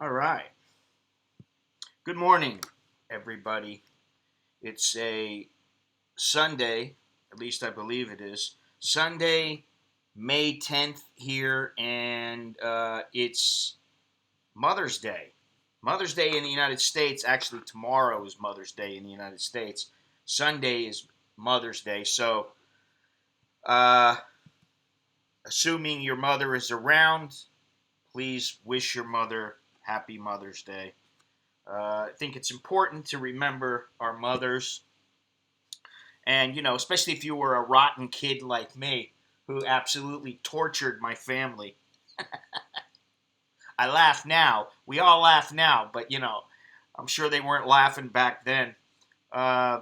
All right. Good morning, everybody. It's a Sunday, at least I believe it is. Sunday, May 10th here, and it's Mother's Day. Mother's Day in the United States, actually, tomorrow is Mother's Day in the United States. Sunday is Mother's Day. So, uh, assuming your mother is around, please wish your mother Happy Mother's Day. I think it's important to remember our mothers. And, especially if you were a rotten kid like me who absolutely tortured my family. I laugh now. We all laugh now, but, I'm sure they weren't laughing back then. Uh,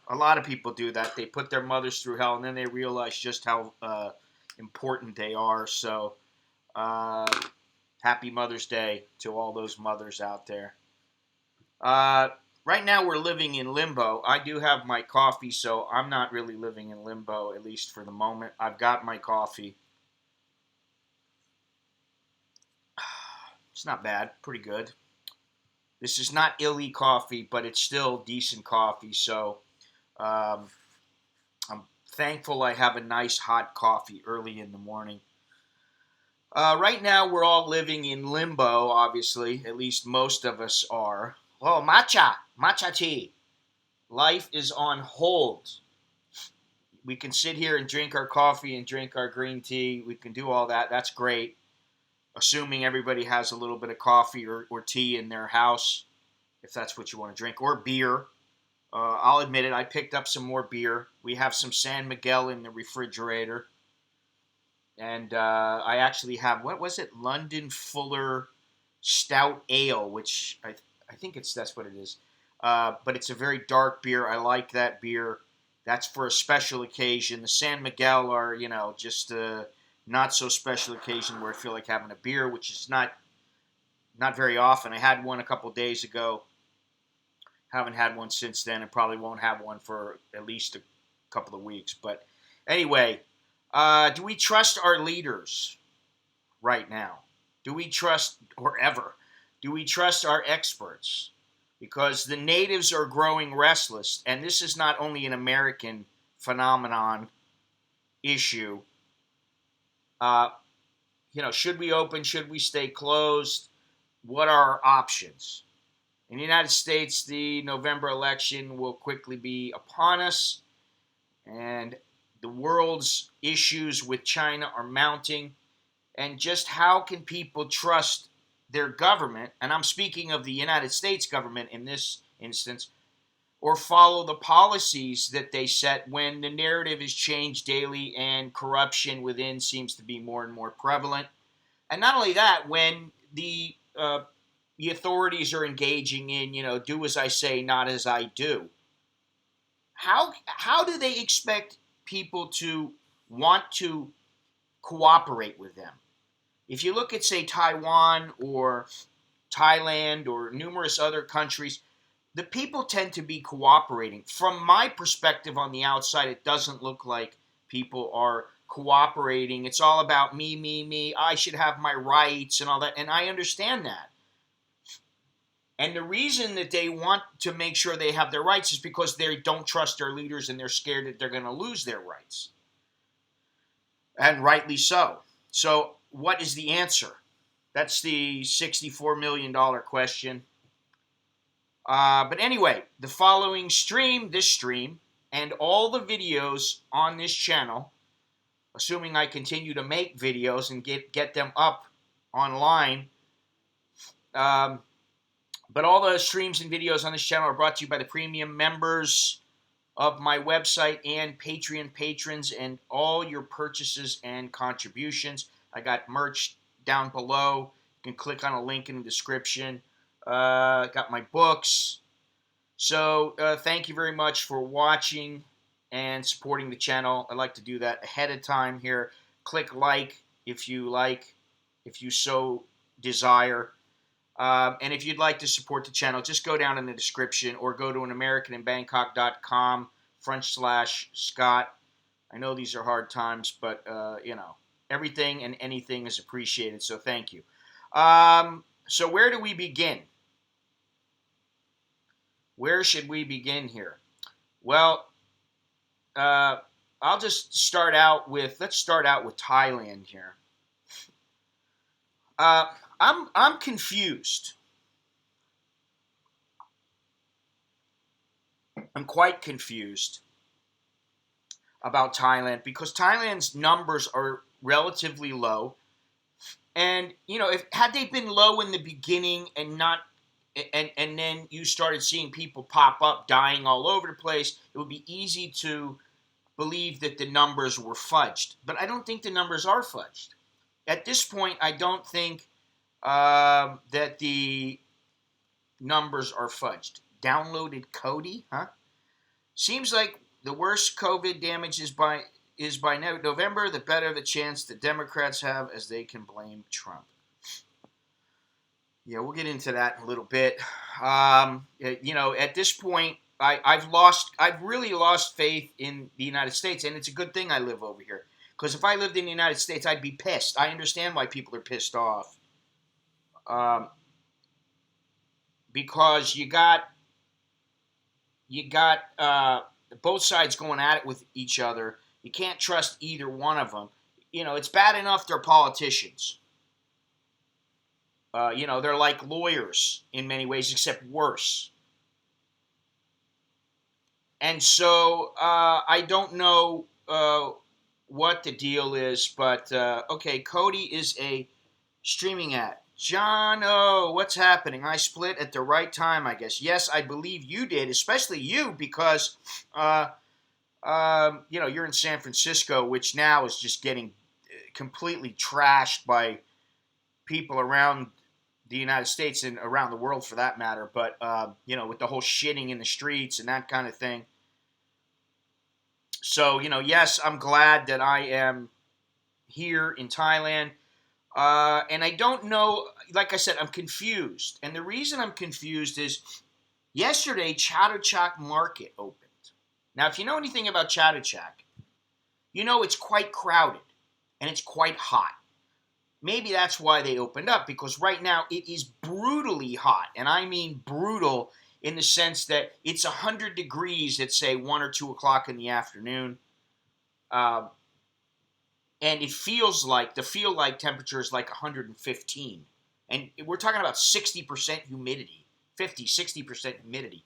a lot of people do that. They put their mothers through hell and then they realize just how important they are. So, uh, happy Mother's Day to all those mothers out there. Right now we're living in limbo. I do have my coffee, so I'm not really living in limbo, at least for the moment. I've got my coffee. It's not bad. Pretty good. This is not illy coffee, but it's still decent coffee, so um, I'm thankful I have a nice hot coffee early in the morning. Right now we're all living in limbo, obviously. At least most of us are. Oh, matcha tea. Life is on hold. We can sit here and drink our coffee and drink our green tea. We can do all that. That's great. Assuming everybody has a little bit of coffee or tea in their house, if that's what you want to drink, or beer. I'll admit it. I picked up some more beer. We have some San Miguel in the refrigerator, and I actually have, what was it? London Fuller Stout Ale, which I think that's what it is. But it's a very dark beer. I like that beer. That's for a special occasion. The San Miguel are, just not so special occasion where I feel like having a beer, which is not very often. I had one a couple days ago. Haven't had one since then, and probably won't have one for at least a couple of weeks. But anyway, do we trust our leaders right now? Do we trust, or ever? Do we trust our experts? Because the natives are growing restless, and this is not only an American phenomenon issue. Should we open? Should we stay closed? What are our options? In the United States, the November election will quickly be upon us, and the world's issues with China are mounting. And just how can people trust their government, and I'm speaking of the United States government in this instance, or follow the policies that they set when the narrative is changed daily and corruption within seems to be more and more prevalent? And not only that, when the authorities are engaging in, do as I say, not as I do. How do they expect people to want to cooperate with them? If you look at, say, Taiwan or Thailand or numerous other countries, the people tend to be cooperating. From my perspective on the outside, it doesn't look like people are cooperating. It's all about me, me, me. I should have my rights and all that. And I understand that. And the reason that they want to make sure they have their rights is because they don't trust their leaders and they're scared that they're going to lose their rights. And rightly so. So what is the answer? That's the $64 million question. But anyway, the following this stream, and all the videos on this channel, assuming I continue to make videos and get them up online, but all the streams and videos on this channel are brought to you by the premium members of my website and Patreon patrons, and all your purchases and contributions. I got merch down below. You can click on a link in the description. Got my books. So thank you very much for watching and supporting the channel. I like to do that ahead of time here. Click like if you so desire. And if you'd like to support the channel, just go down in the description or go to anamericaninbangkok.com/Scott. I know these are hard times, but, everything and anything is appreciated, so thank you. So where do we begin? Where should we begin here? Well, I'll just let's start out with Thailand here. I'm confused. I'm quite confused about Thailand because Thailand's numbers are relatively low, and had they been low in the beginning and then you started seeing people pop up dying all over the place, it would be easy to believe that the numbers were fudged. But I don't think the numbers are fudged. At this point, I don't think that the numbers are fudged. Downloaded Cody, huh? Seems like the worst COVID damage is by November, the better the chance the Democrats have as they can blame Trump. Yeah, we'll get into that in a little bit. At this point, I've really lost faith in the United States, and it's a good thing I live over here. Because if I lived in the United States, I'd be pissed. I understand why people are pissed off. Because you got both sides going at it with each other. You can't trust either one of them. It's bad enough they're politicians. They're like lawyers in many ways, except worse. And so I don't know what the deal is, but okay, Cody is a streaming app. John O, what's happening? I split at the right time, I guess. Yes, I believe you did, especially you, because you're in San Francisco, which now is just getting completely trashed by people around the United States and around the world for that matter. But with the whole shitting in the streets and that kind of thing. So yes, I'm glad that I am here in Thailand. And I don't know, like I said, I'm confused. And the reason I'm confused is yesterday, CASHAPP Market opened. Now, if you know anything about CASHAPP, you know it's quite crowded and it's quite hot. Maybe that's why they opened up, because right now it is brutally hot. And I mean brutal in the sense that it's 100 degrees at, say, 1 or 2 o'clock in the afternoon. And it feels like, the feel-like temperature is like 115. And we're talking about 60% humidity, 50, 60% humidity.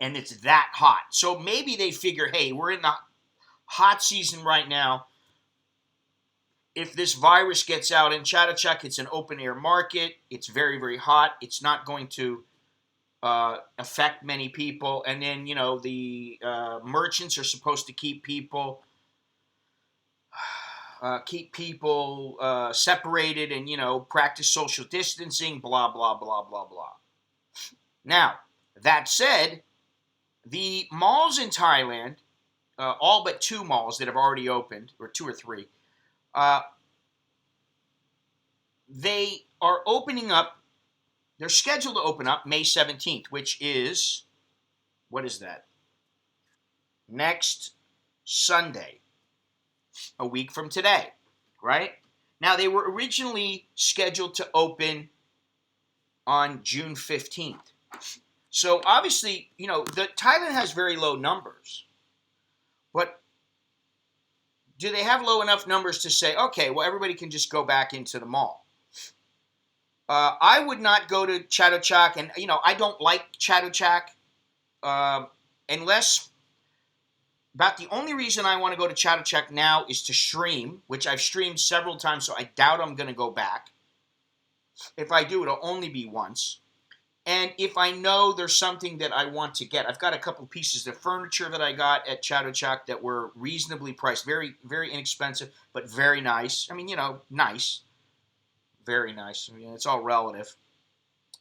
And it's that hot. So maybe they figure, hey, we're in the hot season right now. If this virus gets out in CASHAPP, it's an open-air market. It's very, very hot. It's not going to affect many people. And then, the merchants are supposed to keep people separated and, practice social distancing, blah, blah, blah, blah, blah. Now, that said, the malls in Thailand, all but 2 malls that have already opened, or 2 or 3, they are opening up, they're scheduled to open up May 17th, which is, what is that? Next Sunday, a week from today, right? Now, they were originally scheduled to open on June 15th. So, obviously, Thailand has very low numbers. But do they have low enough numbers to say, okay, well, everybody can just go back into the mall? I would not go to CASHAPP, and, I don't like CASHAPP unless... About the only reason I want to go to CASHAPP now is to stream, which I've streamed several times, so I doubt I'm going to go back. If I do, it'll only be once. And if I know there's something that I want to get, I've got a couple pieces of furniture that I got at CASHAPP that were reasonably priced, very, very inexpensive, but very nice. I mean, nice. Very nice. I mean, it's all relative.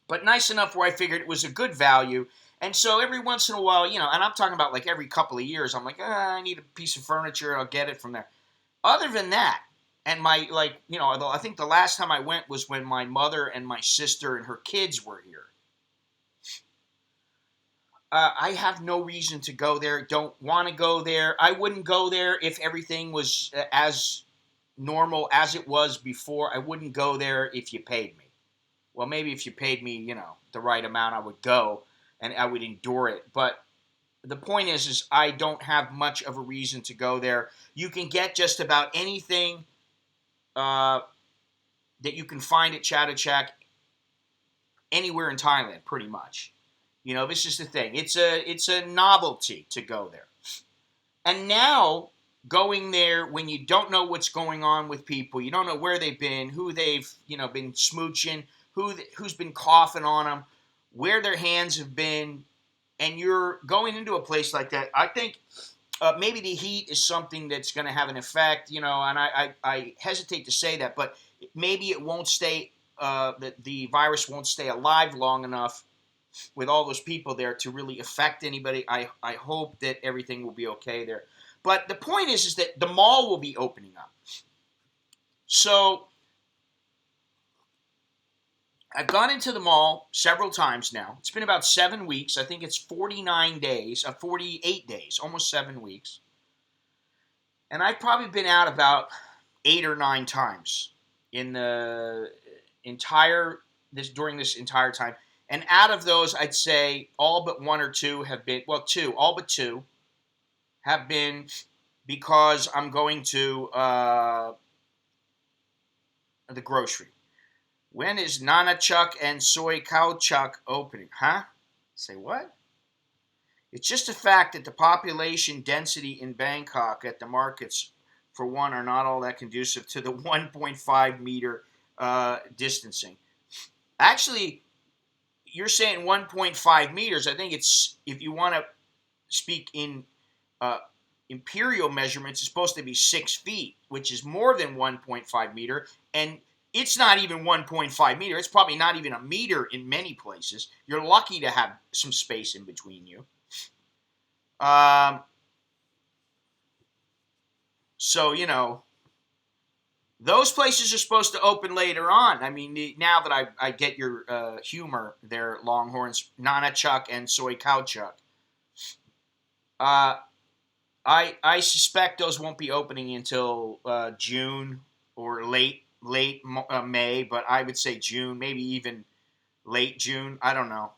But nice enough where I figured it was a good value. And so every once in a while, and I'm talking about like every couple of years, I'm like, I need a piece of furniture, I'll get it from there. Other than that, and I think the last time I went was when my mother and my sister and her kids were here. I have no reason to go there, don't want to go there. I wouldn't go there if everything was as normal as it was before. I wouldn't go there if you paid me. Well, maybe if you paid me, the right amount, I would go. And I would endure it. But the point is I don't have much of a reason to go there. You can get just about anything that you can find at CASHAPP anywhere in Thailand, pretty much. This is the thing. It's a novelty to go there. And now, going there when you don't know what's going on with people, you don't know where they've been, who they've, been smooching, who's been coughing on them, where their hands have been, and you're going into a place like that, I think maybe the heat is something that's going to have an effect, and I hesitate to say that, but maybe it won't stay, the virus won't stay alive long enough with all those people there to really affect anybody. I hope that everything will be okay there. But the point is that the mall will be opening up. So I've gone into the mall several times now. It's been about 7 weeks. I think it's 49 days, 48 days, almost 7 weeks. And I've probably been out about 8 or 9 times in the during this entire time. And out of those, I'd say all but 1 or 2 have been, all but 2 have been because I'm going to the grocery. When is Nana Chuck and Soy Cow Chuck opening? Huh? Say what? It's just a fact that the population density in Bangkok at the markets, for one, are not all that conducive to the 1.5 meter distancing. Actually, you're saying 1.5 meters. I think it's, if you want to speak in uh, imperial measurements, it's supposed to be 6 feet, which is more than 1.5 meter. And it's not even 1.5 meter. It's probably not even a meter in many places. You're lucky to have some space in between you. So, those places are supposed to open later on. I mean, now that I get your humor there, Longhorns, Nana Chuck and Soy Cow Chuck. I suspect those won't be opening until June or late May, but I would say June, maybe even late June. I don't know.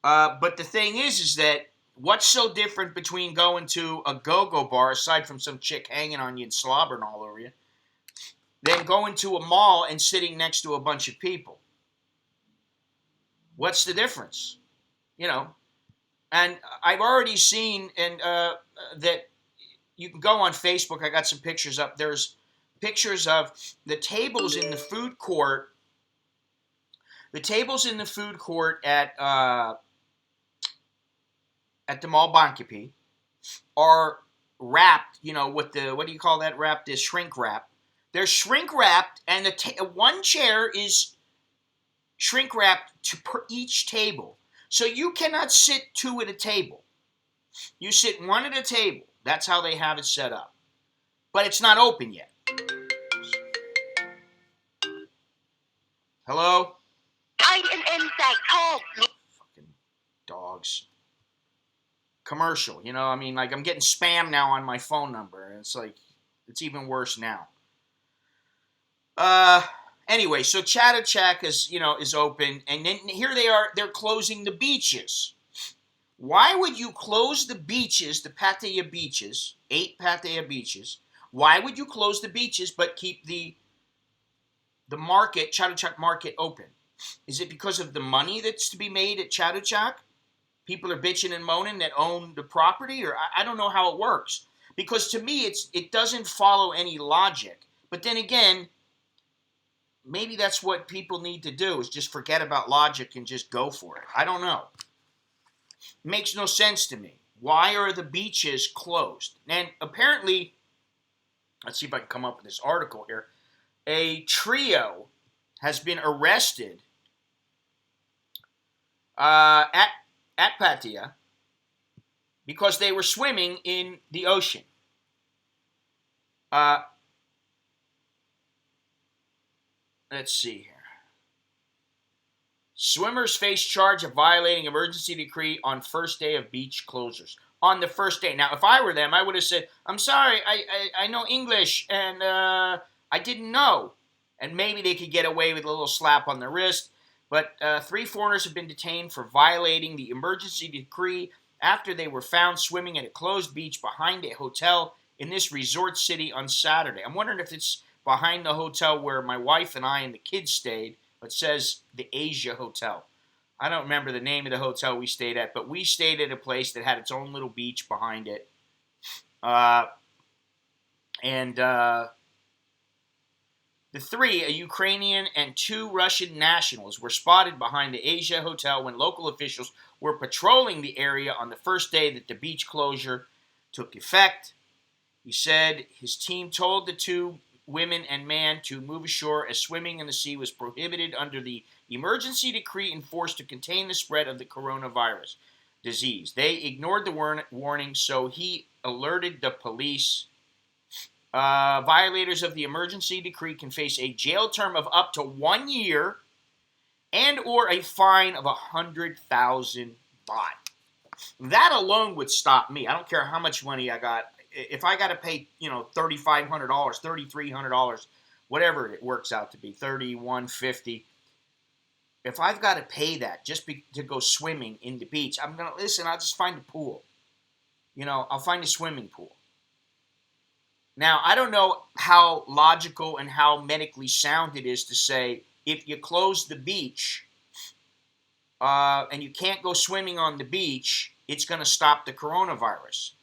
But the thing is that what's so different between going to a go-go bar, aside from some chick hanging on you and slobbering all over you, than going to a mall and sitting next to a bunch of people? What's the difference? And I've already seen that you can go on Facebook. I got some pictures up. There's pictures of the tables in the food court. The tables in the food court at the Mall Bangkok are wrapped, with the, what do you call that wrap? This shrink wrap. They're shrink wrapped, and one chair is shrink wrapped to per each table. So you cannot sit two at a table. You sit one at a table. That's how they have it set up. But it's not open yet. Hello? Fucking dogs. Commercial, I mean, like, I'm getting spam now on my phone number. And it's like, it's even worse now. Anyway, so CASHAPP is open, and then here they are, they're closing the beaches. Why would you close the beaches, the Pattaya beaches, 8 Pattaya beaches? Why would you close the beaches but keep the market, CASHAPP market, open? Is it because of the money that's to be made at CASHAPP? People are bitching and moaning that own the property, or I don't know how it works. Because to me, it doesn't follow any logic. But then again, maybe that's what people need to do, is just forget about logic and just go for it. I don't know. It makes no sense to me. Why are the beaches closed? And apparently, let's see if I can come up with this article here. A trio has been arrested at Pattaya because they were swimming in the ocean. Let's see here. Swimmers face charge of violating emergency decree on first day of beach closures. On the first day. Now, if I were them, I would have said, I'm sorry, I know English, and I didn't know. And maybe they could get away with a little slap on the wrist. But 3 foreigners have been detained for violating the emergency decree after they were found swimming at a closed beach behind a hotel in this resort city on Saturday. I'm wondering if it's behind the hotel where my wife and I and the kids stayed. It says the Asia Hotel. I don't remember the name of the hotel we stayed at, but we stayed at a place that had its own little beach behind it. The 3, a Ukrainian and 2 Russian nationals, were spotted behind the Asia Hotel when local officials were patrolling the area on the first day that the beach closure took effect. He said his team told the 2 women and man to move ashore as swimming in the sea was prohibited under the emergency decree enforced to contain the spread of the coronavirus disease. They ignored the warning, so he alerted the police. Violators of the emergency decree can face a jail term of up to 1 year and or a fine of 100,000 baht. That alone would stop me. I don't care how much money I got. If I got to pay, $3,500, $3,300, whatever it works out to be, $3,150. If I've got to pay that just to go swimming in the beach, I'm going to, listen, I'll just find a pool. I'll find a swimming pool. Now, I don't know how logical and how medically sound it is to say, if you close the beach and you can't go swimming on the beach, it's going to stop the coronavirus.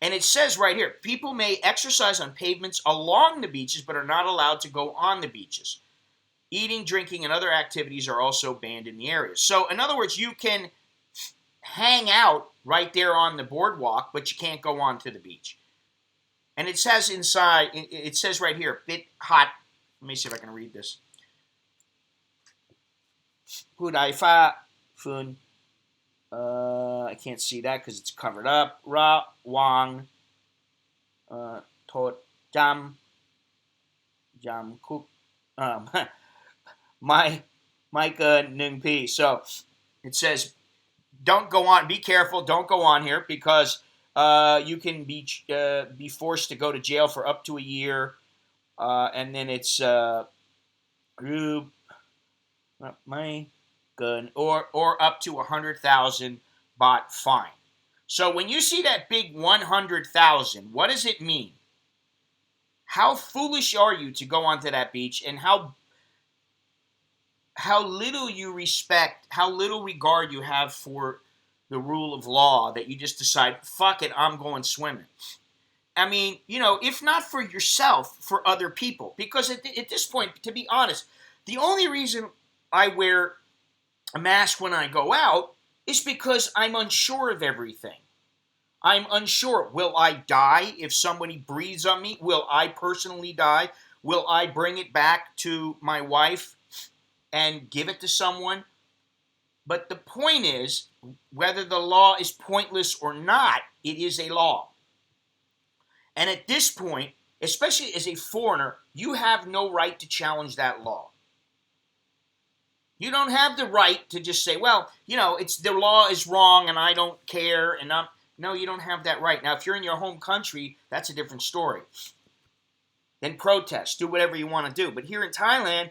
And it says right here, people may exercise on pavements along the beaches, but are not allowed to go on the beaches. Eating, drinking, and other activities are also banned in the area. So, in other words, you can hang out right there on the boardwalk, but you can't go onto the beach. And it says inside, it says right here, bit hot. Let me see if I can read this. Hudaifa Fun. I can't see that because it's covered up. Ra Wang Tot Jam Cook. My Micah Nung P. So it says, don't go on. Be careful. Don't go on here because you can be forced to go to jail for up to a year, and then it's my gun or up to 100,000 baht fine. So when you see that big 100,000, what does it mean? How foolish are you to go onto that beach, and how little you respect, how little regard you have for the rule of law that you just decide, fuck it, I'm going swimming. I mean, if not for yourself, for other people. Because at this point, to be honest, the only reason I wear a mask when I go out is because I'm unsure of everything. I'm unsure. Will I die if somebody breathes on me? Will I personally die? Will I bring it back to my wife and give it to someone? But the point is, whether the law is pointless or not, it is a law. And at this point, especially as a foreigner, you have no right to challenge that law. You don't have the right to just say, well, it's the law is wrong and I don't care. No, you don't have that right. Now, if you're in your home country, that's a different story. Then protest, do whatever you want to do. But here in Thailand,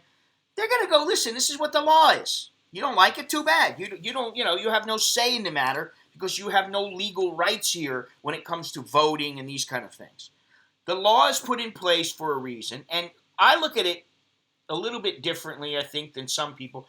they're going to go, listen, this is what the law is. You don't like it? Too bad. You don't, you have no say in the matter because you have no legal rights here when it comes to voting and these kind of things. The law is put in place for a reason, and I look at it a little bit differently, I think, than some people.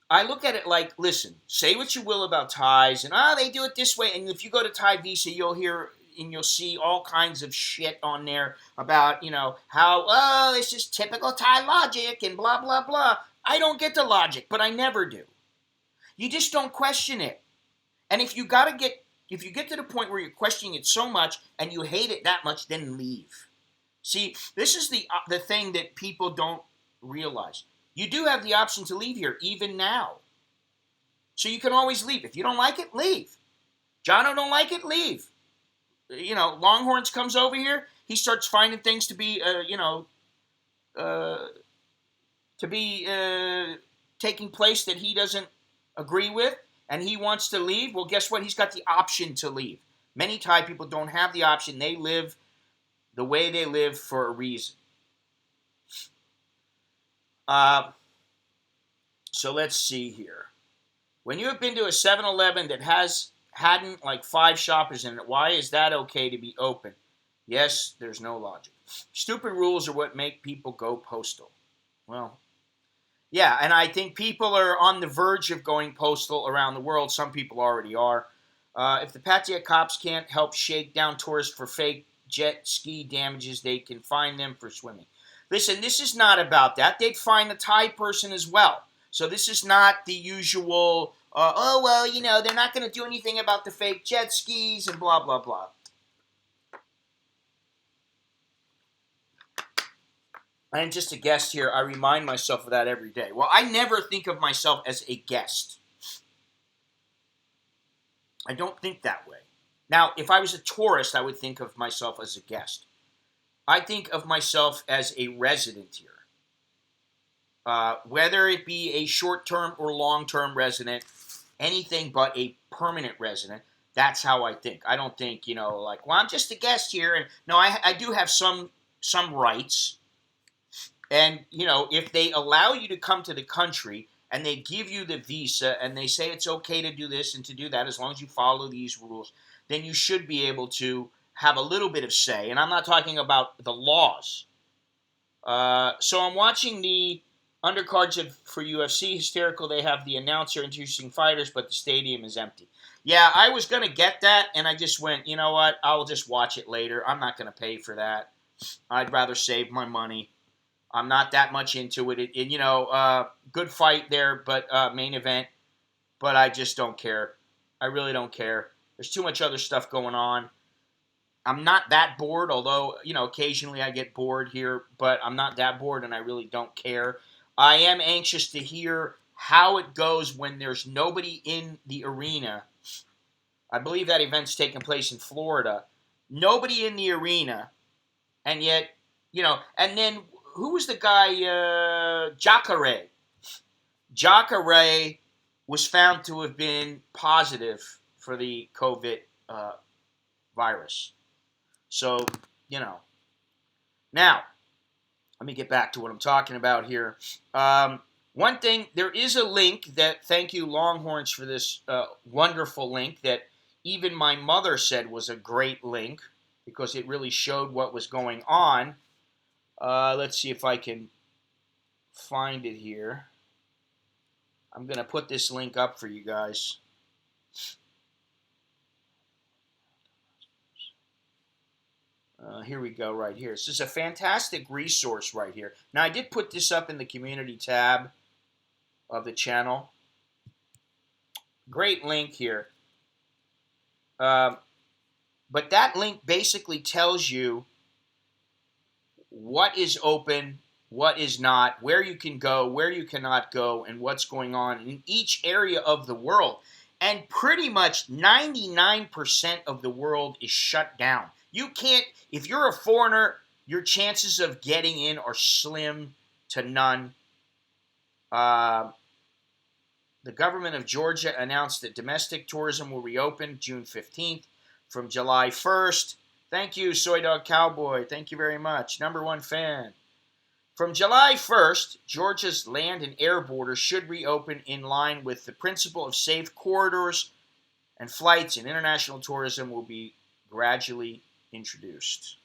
I look at it like, listen, say what you will about Thais, and they do it this way, and if you go to Thai Visa, you'll hear and you'll see all kinds of shit on there about, how, this is typical Thai logic and blah, blah, blah. I don't get the logic, but I never do. You just don't question it. And if you get to the point where you're questioning it so much and you hate it that much, then leave. See, this is the thing that people don't realize. You do have the option to leave here, even now. So you can always leave. If you don't like it, leave. Jono don't like it, leave. Longhorns comes over here, he starts finding things to be, taking place that he doesn't agree with, and he wants to leave. Well, guess what? He's got the option to leave. Many Thai people don't have the option. They live the way they live for a reason. So let's see here. When you have been to a 7-Eleven that hadn't like 5 shoppers in it, why is that okay to be open? Yes, there's no logic. Stupid rules are what make people go postal. Well, yeah, and I think people are on the verge of going postal around the world. Some people already are. If the Pattaya cops can't help shake down tourists for fake jet ski damages, they can fine them for swimming. Listen, this is not about that. They'd fine the Thai person as well. So this is not the usual, they're not going to do anything about the fake jet skis and blah, blah, blah. I am just a guest here. I remind myself of that every day. Well, I never think of myself as a guest. I don't think that way. Now, if I was a tourist, I would think of myself as a guest. I think of myself as a resident here. Whether it be a short-term or long-term resident, anything but a permanent resident, that's how I think. I don't think, I'm just a guest here. And no, I do have some rights. And, if they allow you to come to the country and they give you the visa and they say it's okay to do this and to do that as long as you follow these rules, then you should be able to have a little bit of say. And I'm not talking about the laws. So I'm watching the Undercards for UFC, hysterical. They have the announcer introducing fighters, but the stadium is empty. Yeah, I was going to get that, and I just went, you know what? I'll just watch it later. I'm not going to pay for that. I'd rather save my money. I'm not that much into it. Good fight there, but main event. But I just don't care. I really don't care. There's too much other stuff going on. I'm not that bored, although, occasionally I get bored here, but I'm not that bored and I really don't care. I am anxious to hear how it goes when there's nobody in the arena. I believe that event's taking place in Florida. Nobody in the arena, and yet, and then who was the guy, Jacare? Jacare was found to have been positive for the COVID virus. So, Now, let me get back to what I'm talking about here. One thing, there is a link that, thank you Longhorns for this wonderful link that even my mother said was a great link because it really showed what was going on. Let's see if I can find it here. I'm going to put this link up for you guys. Here we go right here. This is a fantastic resource right here. Now, I did put this up in the community tab of the channel. Great link here. But that link basically tells you what is open, what is not, where you can go, where you cannot go, and what's going on in each area of the world. And pretty much 99% of the world is shut down. You can't, if you're a foreigner, your chances of getting in are slim to none. The government of Georgia announced that domestic tourism will reopen June 15th from July 1st. Thank you, Soy Dog Cowboy. Thank you very much. Number one fan. From July 1st, Georgia's land and air borders should reopen in line with the principle of safe corridors, and flights and international tourism will be gradually introduced.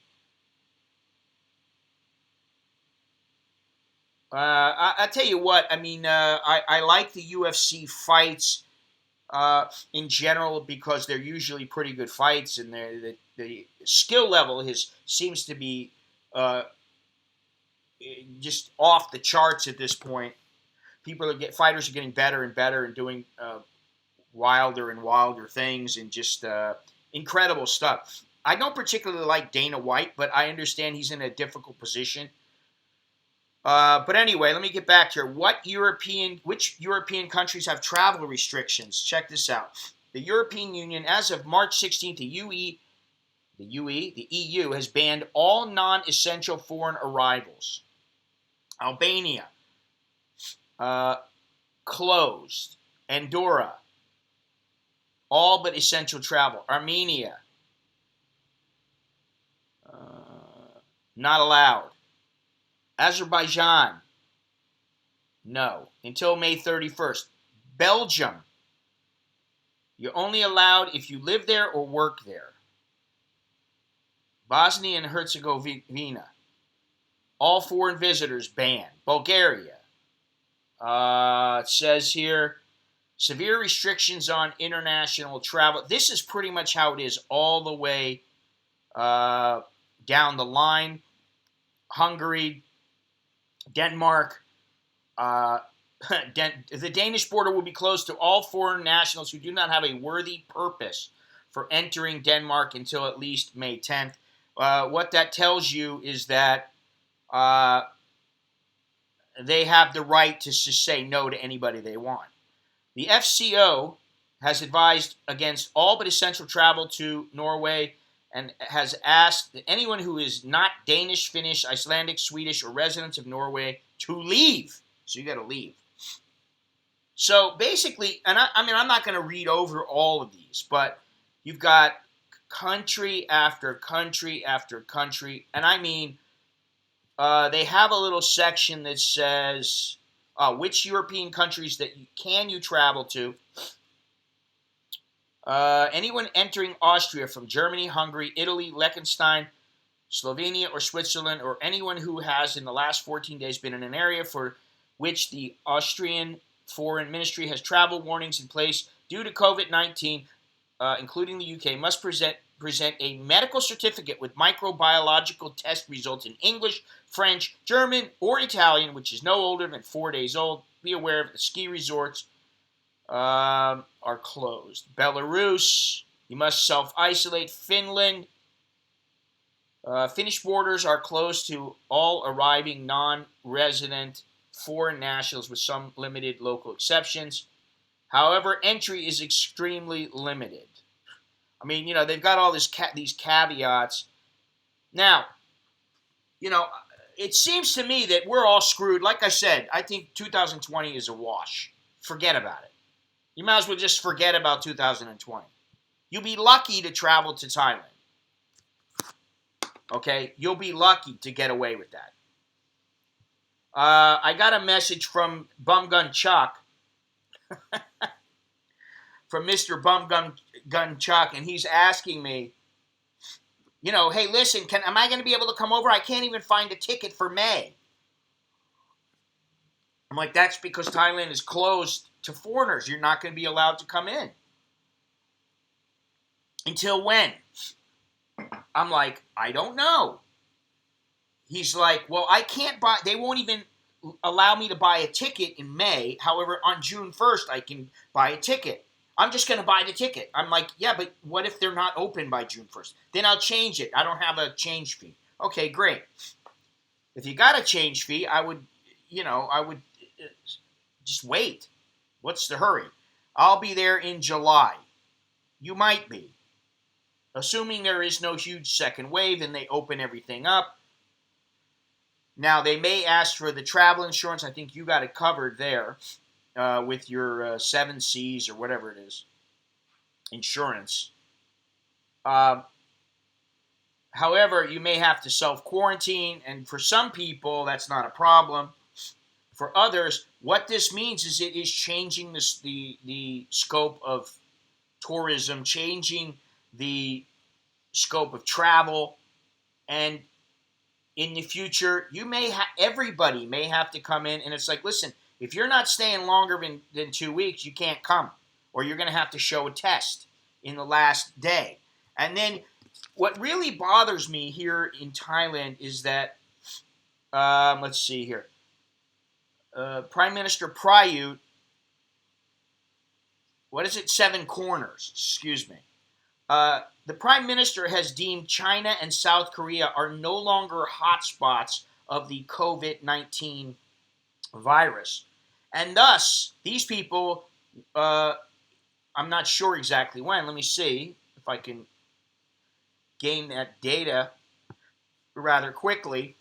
I tell you what, I mean, I like the UFC fights in general because they're usually pretty good fights, and the skill level seems to be just off the charts at this point. Fighters are getting better and better and doing wilder and wilder things and just incredible stuff. I don't particularly like Dana White, but I understand he's in a difficult position. But anyway, let me get back here. Which European countries have travel restrictions? Check this out. The European Union, as of March 16th, the EU has banned all non-essential foreign arrivals. Albania, closed. Andorra, all but essential travel. Armenia, not allowed. Azerbaijan, no, until May 31st. Belgium, you're only allowed if you live there or work there. Bosnia and Herzegovina, all foreign visitors banned. Bulgaria, it says here, severe restrictions on international travel. This is pretty much how it is all the way down the line. Hungary, Denmark, the Danish border will be closed to all foreign nationals who do not have a worthy purpose for entering Denmark until at least May 10th. What that tells you is that they have the right to just say no to anybody they want. The FCO has advised against all but essential travel to Norway and has asked that anyone who is not Danish, Finnish, Icelandic, Swedish, or residents of Norway to leave. So you got to leave. So basically, and I'm not going to read over all of these, but you've got country after country after country, and I mean, they have a little section that says which European countries that you travel to. Anyone entering Austria from Germany, Hungary, Italy, Liechtenstein, Slovenia, or Switzerland, or anyone who has in the last 14 days been in an area for which the Austrian Foreign Ministry has travel warnings in place due to COVID-19, including the UK, must present a medical certificate with microbiological test results in English, French, German, or Italian, which is no older than 4 days old. Be aware of the ski resorts are closed. Belarus, you must self-isolate. Finland, Finnish borders are closed to all arriving non-resident foreign nationals with some limited local exceptions. However, entry is extremely limited. I mean, they've got all these caveats. Now, it seems to me that we're all screwed. Like I said, I think 2020 is a wash. Forget about it. You might as well just forget about 2020. You'll be lucky to travel to Thailand. Okay? You'll be lucky to get away with that. I got a message from Bumgun Chuck, from Mr. Bumgun Chuck, and he's asking me, hey, listen, am I going to be able to come over? I can't even find a ticket for May. I'm like, that's because Thailand is closed to foreigners. You're not going to be allowed to come in. Until when? I'm like, I don't know. He's like, well, I can't buy, they won't even allow me to buy a ticket in May. However, on June 1st, I can buy a ticket. I'm just going to buy the ticket. I'm like, yeah, but what if they're not open by June 1st? Then I'll change it. I don't have a change fee. Okay, great. If you got a change fee, I would just wait. What's the hurry? I'll be there in July. You might be. Assuming there is no huge second wave and they open everything up. Now, they may ask for the travel insurance. I think you got it covered there with your 7 Cs or whatever it is. Insurance. However, you may have to self-quarantine, and for some people, that's not a problem. For others, what this means is it is changing the scope of tourism, changing the scope of travel, and in the future, everybody may have to come in, and it's like, listen, if you're not staying longer than 2 weeks, you can't come, or you're going to have to show a test in the last day. And then what really bothers me here in Thailand is that, let's see here, Prime Minister Prayut, what is it? 7 Corners, excuse me. The Prime Minister has deemed China and South Korea are no longer hotspots of the COVID-19 virus. And thus, these people, I'm not sure exactly when. Let me see if I can gain that data rather quickly.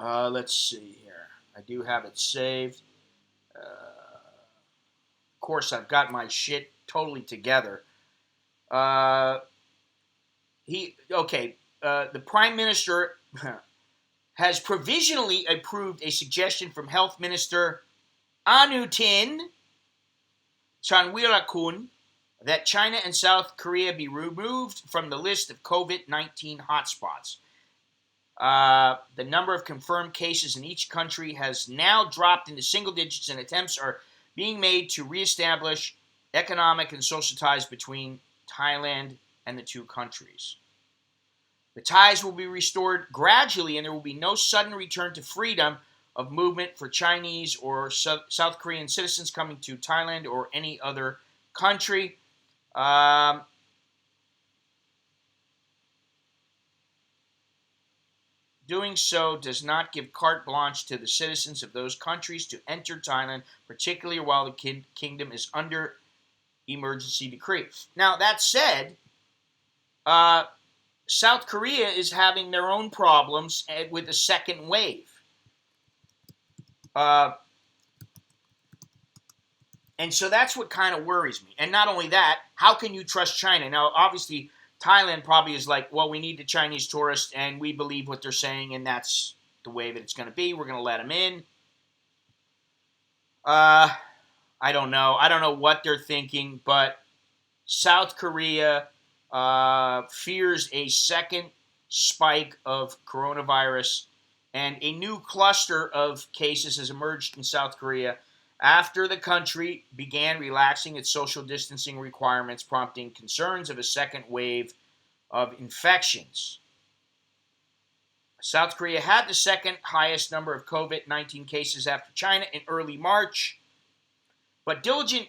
Let's see here. I do have it saved. Of course, I've got my shit totally together. The Prime Minister has provisionally approved a suggestion from Health Minister Anutin Chanwirakul that China and South Korea be removed from the list of COVID-19 hotspots. The number of confirmed cases in each country has now dropped into single digits, and attempts are being made to reestablish economic and social ties between Thailand and the two countries. The ties will be restored gradually, and there will be no sudden return to freedom of movement for Chinese or South Korean citizens coming to Thailand or any other country. Doing so does not give carte blanche to the citizens of those countries to enter Thailand, particularly while the kingdom is under emergency decree. Now, that said, South Korea is having their own problems with the second wave. And so that's what kind of worries me. And not only that, how can you trust China? Now, obviously, Thailand probably is like, well, we need the Chinese tourists, and we believe what they're saying, and that's the way that it's going to be. We're going to let them in. I don't know. I don't know what they're thinking, but South Korea fears a second spike of coronavirus And a new cluster of cases has emerged in South Korea after the country began relaxing its social distancing requirements, prompting concerns of a second wave of infections. South Korea had the second highest number of COVID-19 cases after China in early March, but diligent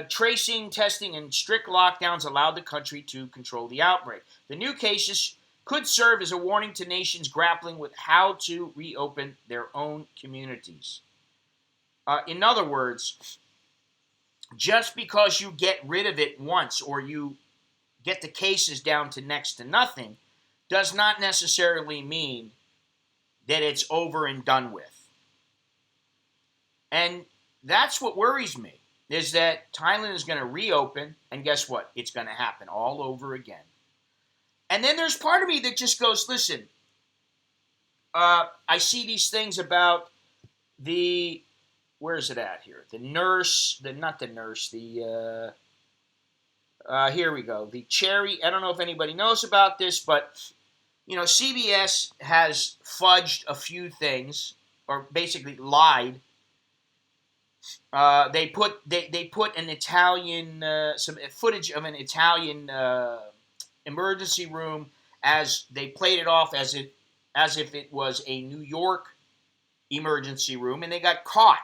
tracing, testing, and strict lockdowns allowed the country to control the outbreak. The new cases could serve as a warning to nations grappling with how to reopen their own communities. In other words, just because you get rid of it once or you get the cases down to next to nothing does not necessarily mean that it's over and done with. And that's what worries me, is that Thailand is going to reopen, and guess what? It's going to happen all over again. And then there's part of me that just goes, listen, I see these things about where is it at here? The nurse, here we go. The cherry, I don't know if anybody knows about this, but, CBS has fudged a few things, or basically lied. They put an Italian, some footage of an Italian emergency room as they played it off as if it was a New York emergency room, and they got caught.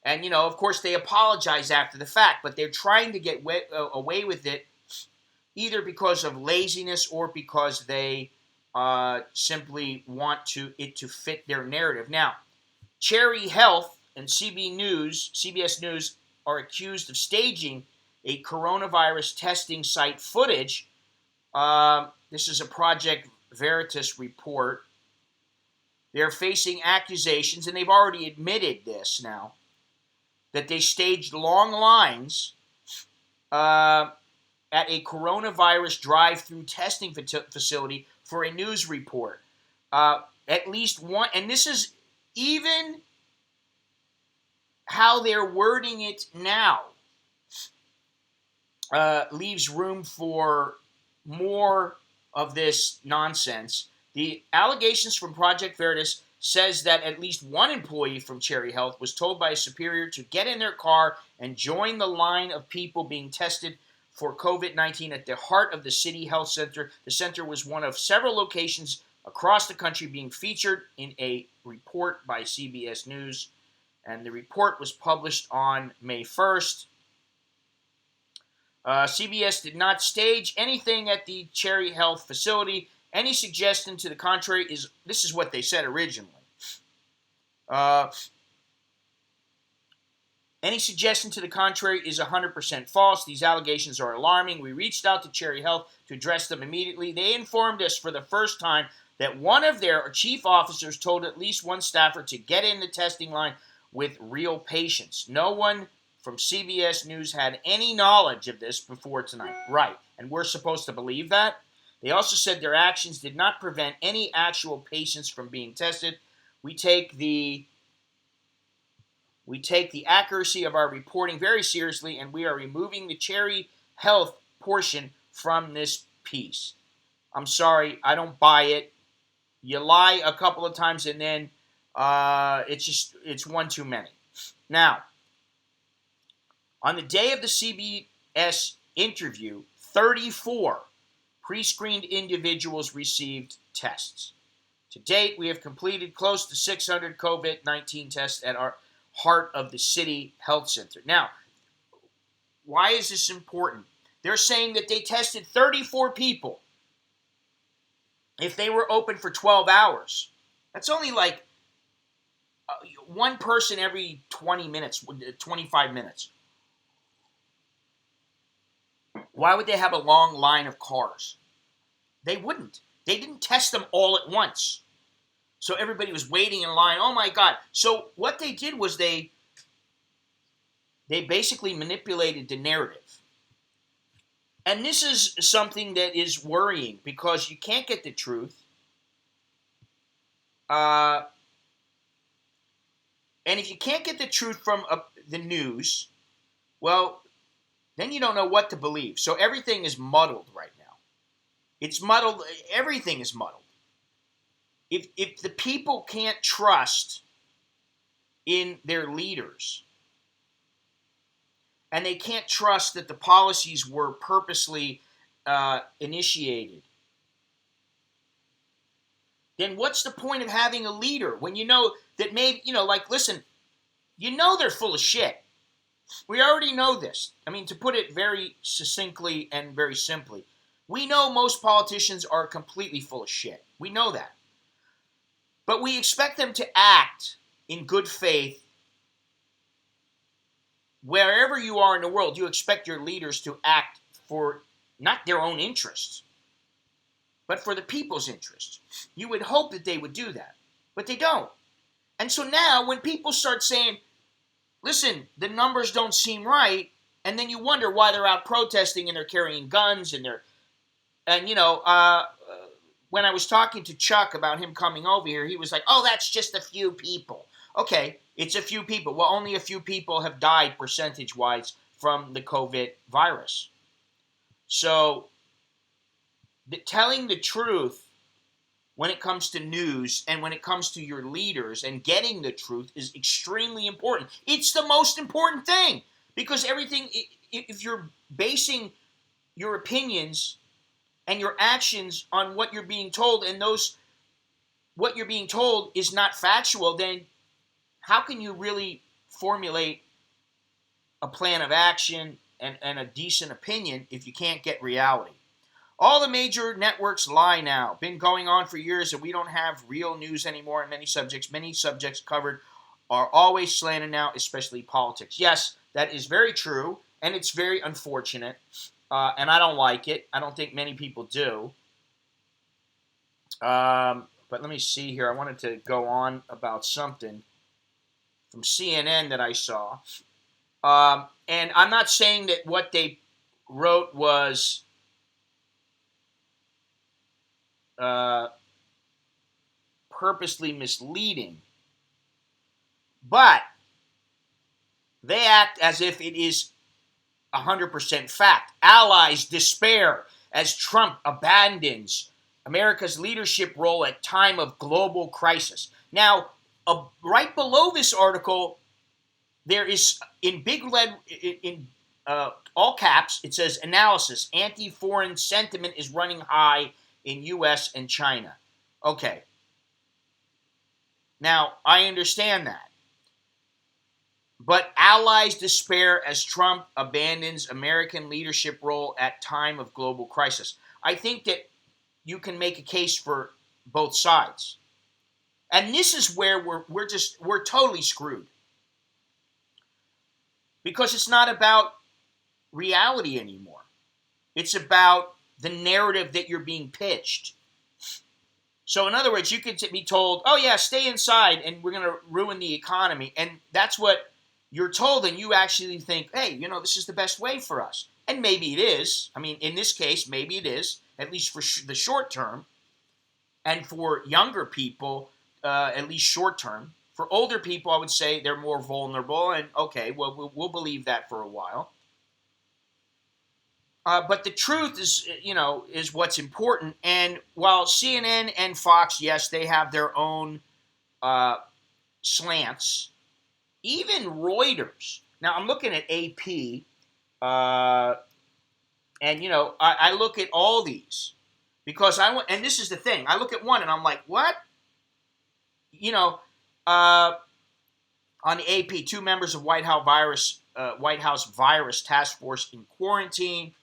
And, of course, they apologize after the fact, but they're trying to get away with it either because of laziness or because they simply want it to fit their narrative. Now, Cherry Health and CBS News are accused of staging a coronavirus testing site footage. This is a Project Veritas report. They're facing accusations, and they've already admitted this now, that they staged long lines at a coronavirus drive-through testing facility for a news report. At least one, and this is even how they're wording it now, leaves room for more of this nonsense. The allegations from Project Veritas says that at least one employee from Cherry Health was told by a superior to get in their car and join the line of people being tested for COVID-19 at the heart of the City Health Center. The center was one of several locations across the country being featured in a report by CBS News, and the report was published on May 1st. CBS did not stage anything at the Cherry Health facility. Any suggestion to the contrary this is what they said originally. Any suggestion to the contrary is 100% false. These allegations are alarming. We reached out to Cherry Health to address them immediately. They informed us for the first time that one of their chief officers told at least one staffer to get in the testing line with real patients. No one from CBS News had any knowledge of this before tonight. Right, and we're supposed to believe that? They also said their actions did not prevent any actual patients from being tested. We take the accuracy of our reporting very seriously, and we are removing the Cherry Health portion from this piece. I'm sorry, I don't buy it. You lie a couple of times, and then it's one too many. Now, on the day of the CBS interview, 34 pre-screened individuals received tests. To date, we have completed close to 600 COVID-19 tests at our heart of the City Health Center. Now, why is this important? They're saying that they tested 34 people. If they were open for 12 hours, that's only like one person every 20 minutes, 25 minutes. Why would they have a long line of cars? They wouldn't. They didn't test them all at once. So everybody was waiting in line. Oh my God. So what they did was they basically manipulated the narrative. And this is something that is worrying because you can't get the truth. And if you can't get the truth from the news, well, then you don't know what to believe. So everything is muddled right now. It's muddled. Everything is muddled. if the people can't trust in their leaders, and they can't trust that the policies were purposely initiated, then what's the point of having a leader when you know that maybe, like, listen, they're full of shit. We already know this. I mean, to put it very succinctly and very simply, we know most politicians are completely full of shit. We know that. But we expect them to act in good faith. Wherever you are in the world, you expect your leaders to act for not their own interests, but for the people's interests. You would hope that they would do that, but they don't. And so now when people start saying, listen, the numbers don't seem right, and then you wonder why they're out protesting and they're carrying guns and when I was talking to Chuck about him coming over here, he was like, oh, that's just a few people. Okay, it's a few people. Well, only a few people have died percentage-wise from the COVID virus. So telling the truth when it comes to news and when it comes to your leaders and getting the truth is extremely important. It's the most important thing, because everything, if you're basing your opinions and your actions on what you're being told, and what you're being told is not factual, then how can you really formulate a plan of action and a decent opinion if you can't get reality? All the major networks lie now. Been going on for years, and we don't have real news anymore in many subjects. Many subjects covered are always slanted now, especially politics. Yes, that is very true, and it's very unfortunate, and I don't like it. I don't think many people do. But let me see here. I wanted to go on about something from CNN that I saw. And I'm not saying that what they wrote was purposely misleading, but they act as if it is 100% fact. Allies despair as Trump abandons America's leadership role at time of global crisis. Now, right below this article, there is in big lead, in all caps, it says analysis. Anti-foreign sentiment is running high in U.S. and China. Okay. Now, I understand that. But allies despair as Trump abandons American leadership role at time of global crisis. I think that you can make a case for both sides. And this is where we're totally screwed. Because it's not about reality anymore. It's about the narrative that you're being pitched. So in other words, you could be told, oh yeah, stay inside and we're going to ruin the economy. And that's what you're told, and you actually think, hey, this is the best way for us. And maybe it is. I mean, in this case, maybe it is, at least for the short term. And for younger people, at least short term. For older people, I would say they're more vulnerable. And okay, well, we'll believe that for a while. But the truth is what's important. And while CNN and Fox, yes, they have their own slants, even Reuters. Now, I'm looking at AP, and, I look at all these because and this is the thing. I look at one and I'm like, what? On the AP, 2 members of White House virus task force in quarantine.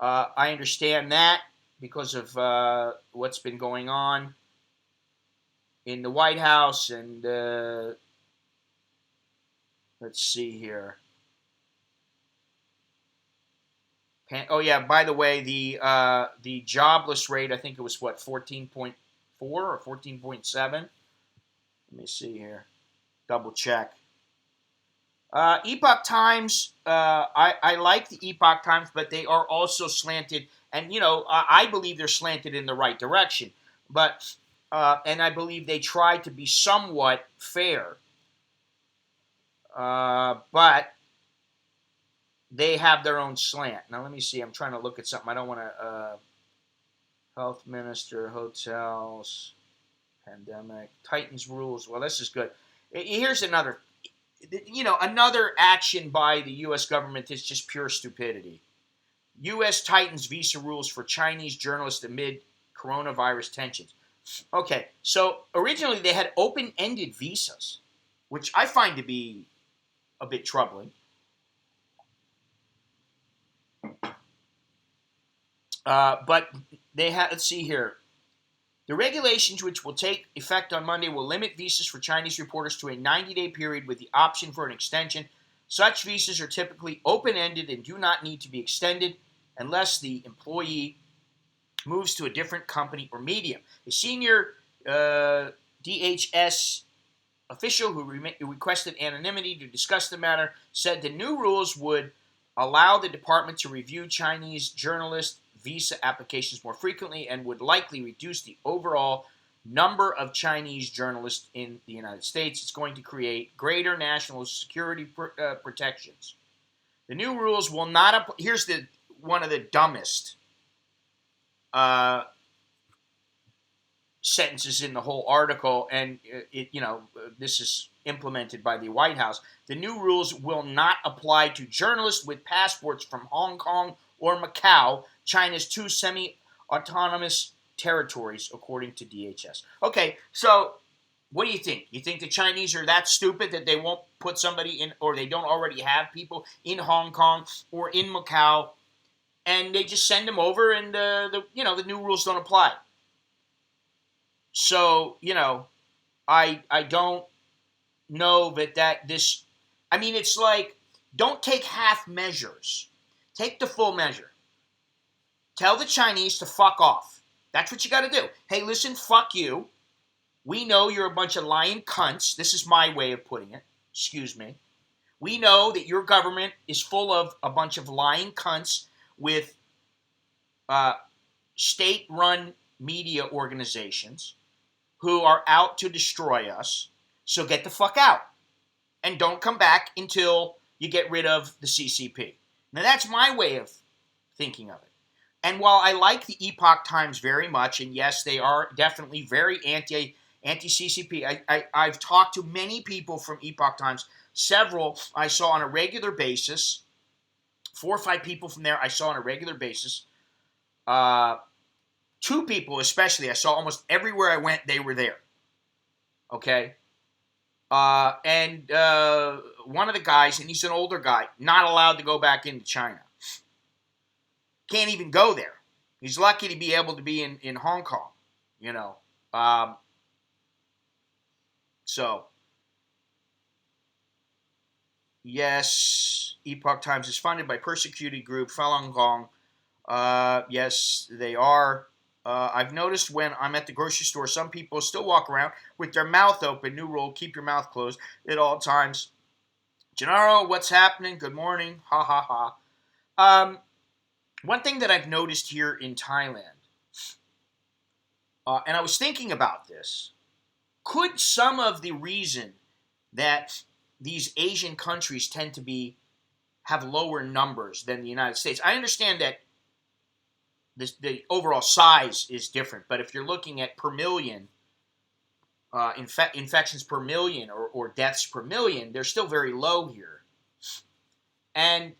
I understand that because of what's been going on in the White House. And let's see here. Oh yeah, by the way, the jobless rate, I think it was 14.4 or 14.7. Let me see here. Double check. Epoch Times, I like the Epoch Times, but they are also slanted, and I believe they're slanted in the right direction. But and I believe they try to be somewhat fair, but they have their own slant. Now let me see. I'm trying to look at something. I don't want to. Health Minister, hotels. Pandemic. Titans rules. Well, this is good. Here's another. Another action by the U.S. government is just pure stupidity. U.S. tightens visa rules for Chinese journalists amid coronavirus tensions. Okay, so originally they had open-ended visas, which I find to be a bit troubling. But they have, let's see here. The regulations, which will take effect on Monday, will limit visas for Chinese reporters to a 90-day period with the option for an extension. Such visas are typically open-ended and do not need to be extended unless the employee moves to a different company or medium. A senior DHS official who requested anonymity to discuss the matter said the new rules would allow the department to review Chinese journalist visa applications more frequently and would likely reduce the overall number of Chinese journalists in the United States. It's going to create greater national security protections. The new rules will not apply. Here's one of the dumbest sentences in the whole article, and this is implemented by the White House. The new rules will not apply to journalists with passports from Hong Kong or Macau, China's two semi-autonomous territories, according to DHS. Okay, so what do you think? You think the Chinese are that stupid that they won't put somebody in, or they don't already have people in Hong Kong or in Macau, and they just send them over, and the new rules don't apply? So, I don't know this. I mean, it's like, don't take half measures. Take the full measure. Tell the Chinese to fuck off. That's what you got to do. Hey, listen, fuck you. We know you're a bunch of lying cunts. This is my way of putting it. Excuse me. We know that your government is full of a bunch of lying cunts with state-run media organizations who are out to destroy us. So get the fuck out. And don't come back until you get rid of the CCP. Now, that's my way of thinking of it. And while I like the Epoch Times very much, and yes, they are definitely very anti-CCP, I've talked to many people from Epoch Times. Several I saw on a regular basis. 4 or 5 people from there I saw on a regular basis. 2 people especially, I saw almost everywhere I went, they were there. Okay? And one of the guys, and he's an older guy, not allowed to go back into China. Can't even go there. He's lucky to be able to be in Hong Kong, So, yes, Epoch Times is funded by persecuted group Falun Gong. Yes, they are. I've noticed when I'm at the grocery store, some people still walk around with their mouth open. New rule, keep your mouth closed at all times. Gennaro, what's happening? Good morning. Ha, ha, ha. One thing that I've noticed here in Thailand, and I was thinking about this, could some of the reason that these Asian countries tend to have lower numbers than the United States, I understand that the overall size is different, but if you're looking at per million, infections per million or deaths per million, they're still very low here. And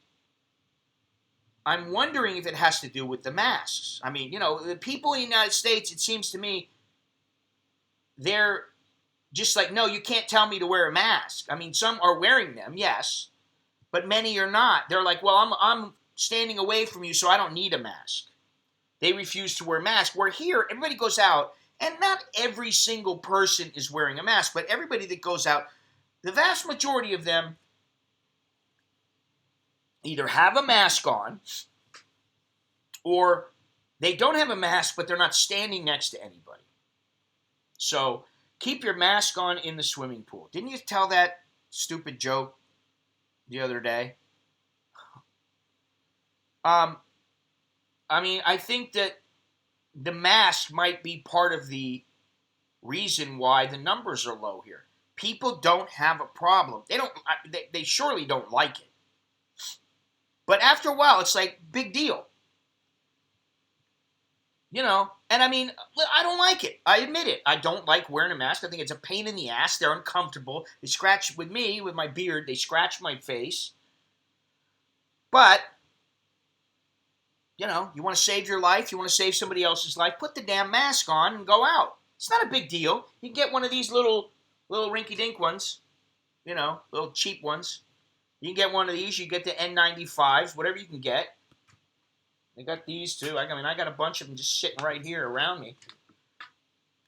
I'm wondering if it has to do with the masks. I mean, the people in the United States, it seems to me, they're just like, no, you can't tell me to wear a mask. I mean, some are wearing them, yes, but many are not. They're like, well, I'm standing away from you, so I don't need a mask. They refuse to wear masks. Where here, everybody goes out, and not every single person is wearing a mask, but everybody that goes out, the vast majority of them either have a mask on, or they don't have a mask, but they're not standing next to anybody. So keep your mask on in the swimming pool. Didn't you tell that stupid joke the other day? I mean, I think that the mask might be part of the reason why the numbers are low here. People don't have a problem. They surely don't like it. But after a while, it's like, big deal. And I mean, I don't like it. I admit it. I don't like wearing a mask. I think it's a pain in the ass. They're uncomfortable. They scratch with me, with my beard. They scratch my face. But, you want to save your life. You want to save somebody else's life. Put the damn mask on and go out. It's not a big deal. You can get one of these little rinky-dink ones. Little cheap ones. You can get one of these. You get the N95s, whatever you can get. They got these too. I got a bunch of them just sitting right here around me.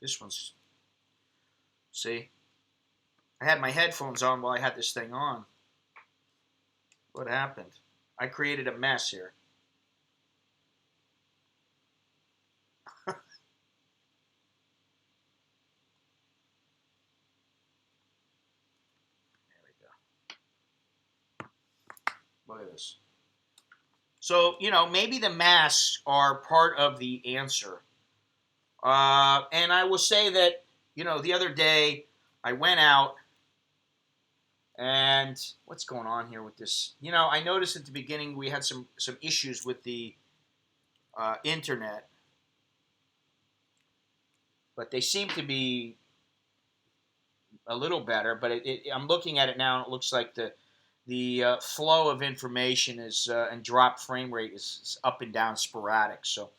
This one's, see? I had my headphones on while I had this thing on. What happened? I created a mess here. There we go. Look at this. So, maybe the masks are part of the answer. And I will say that, the other day I went out and what's going on here with this? I noticed at the beginning we had some issues with the internet, but they seem to be a little better. But I'm looking at it now and it looks like the flow of information is and drop frame rate is up and down sporadic. So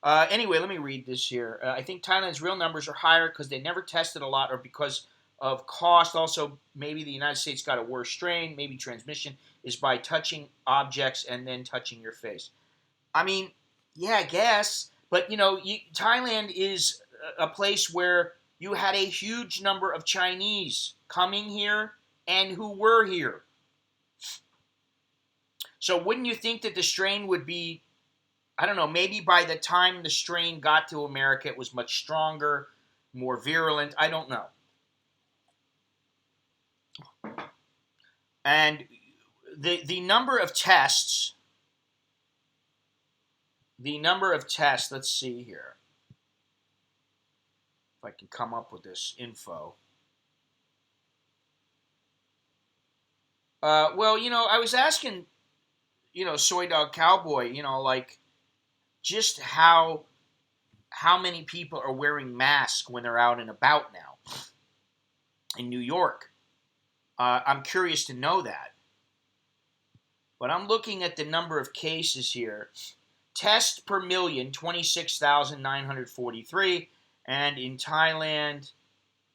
anyway, let me read this here. I think Thailand's real numbers are higher because they never tested a lot or because of cost. Also, maybe the United States got a worse strain. Maybe transmission is by touching objects and then touching your face. I mean, yeah, I guess. But, Thailand is a place where you had a huge number of Chinese coming here and who were here. So wouldn't you think that the strain would be, I don't know, maybe by the time the strain got to America, it was much stronger, more virulent. I don't know. And the number of tests, let's see here. If I can come up with this info. Well, I was asking, Soy Dog Cowboy, just how many people are wearing masks when they're out and about now in New York. I'm curious to know that. But I'm looking at the number of cases here. Test per million, 26,943. And in Thailand,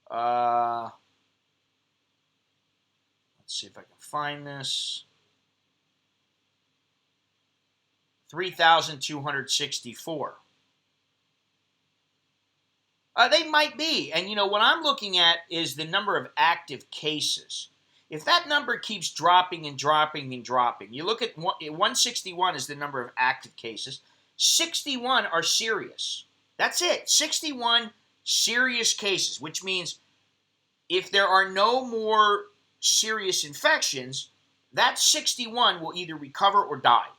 let's see if I can find this. 3,264. They might be. And, what I'm looking at is the number of active cases. If that number keeps dropping and dropping and dropping, you look at 161 is the number of active cases. 61 are serious. That's it. 61 serious cases, which means if there are no more serious infections, that 61 will either recover or die.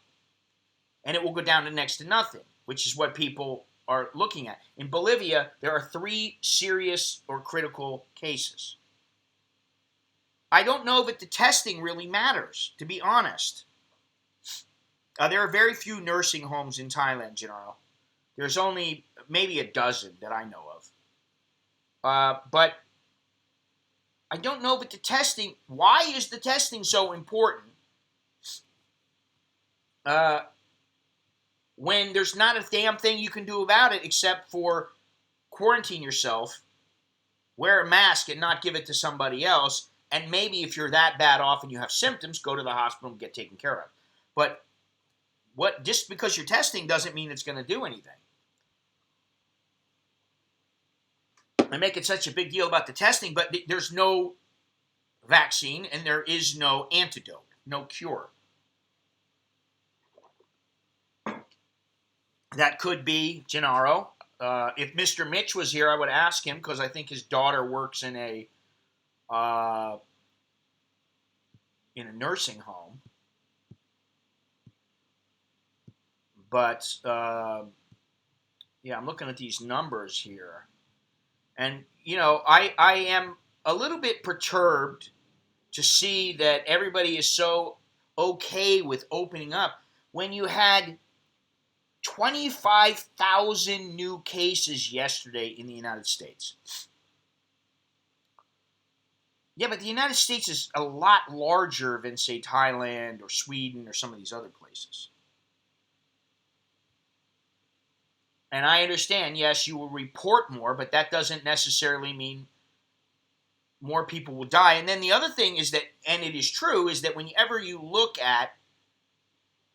And it will go down to next to nothing, which is what people are looking at. In Bolivia, there are 3 serious or critical cases. I don't know that the testing really matters, to be honest. There are very few nursing homes in Thailand, General. There's only maybe a dozen that I know of. But I don't know that the testing, why is the testing so important when there's not a damn thing you can do about it except for quarantine yourself, wear a mask and not give it to somebody else, and maybe if you're that bad off and you have symptoms, go to the hospital and get taken care of. But just because you're testing doesn't mean it's going to do anything. I make it such a big deal about the testing, but there's no vaccine and there is no antidote, no cure. That could be Gennaro. If Mr. Mitch was here, I would ask him because I think his daughter works in a nursing home. But yeah, I'm looking at these numbers here, and I am a little bit perturbed to see that everybody is so okay with opening up when you had 25,000 new cases yesterday in the United States. Yeah, but the United States is a lot larger than, say, Thailand or Sweden or some of these other places. And I understand, yes, you will report more, but that doesn't necessarily mean more people will die. And then the other thing is that, and it is true, is that whenever you look at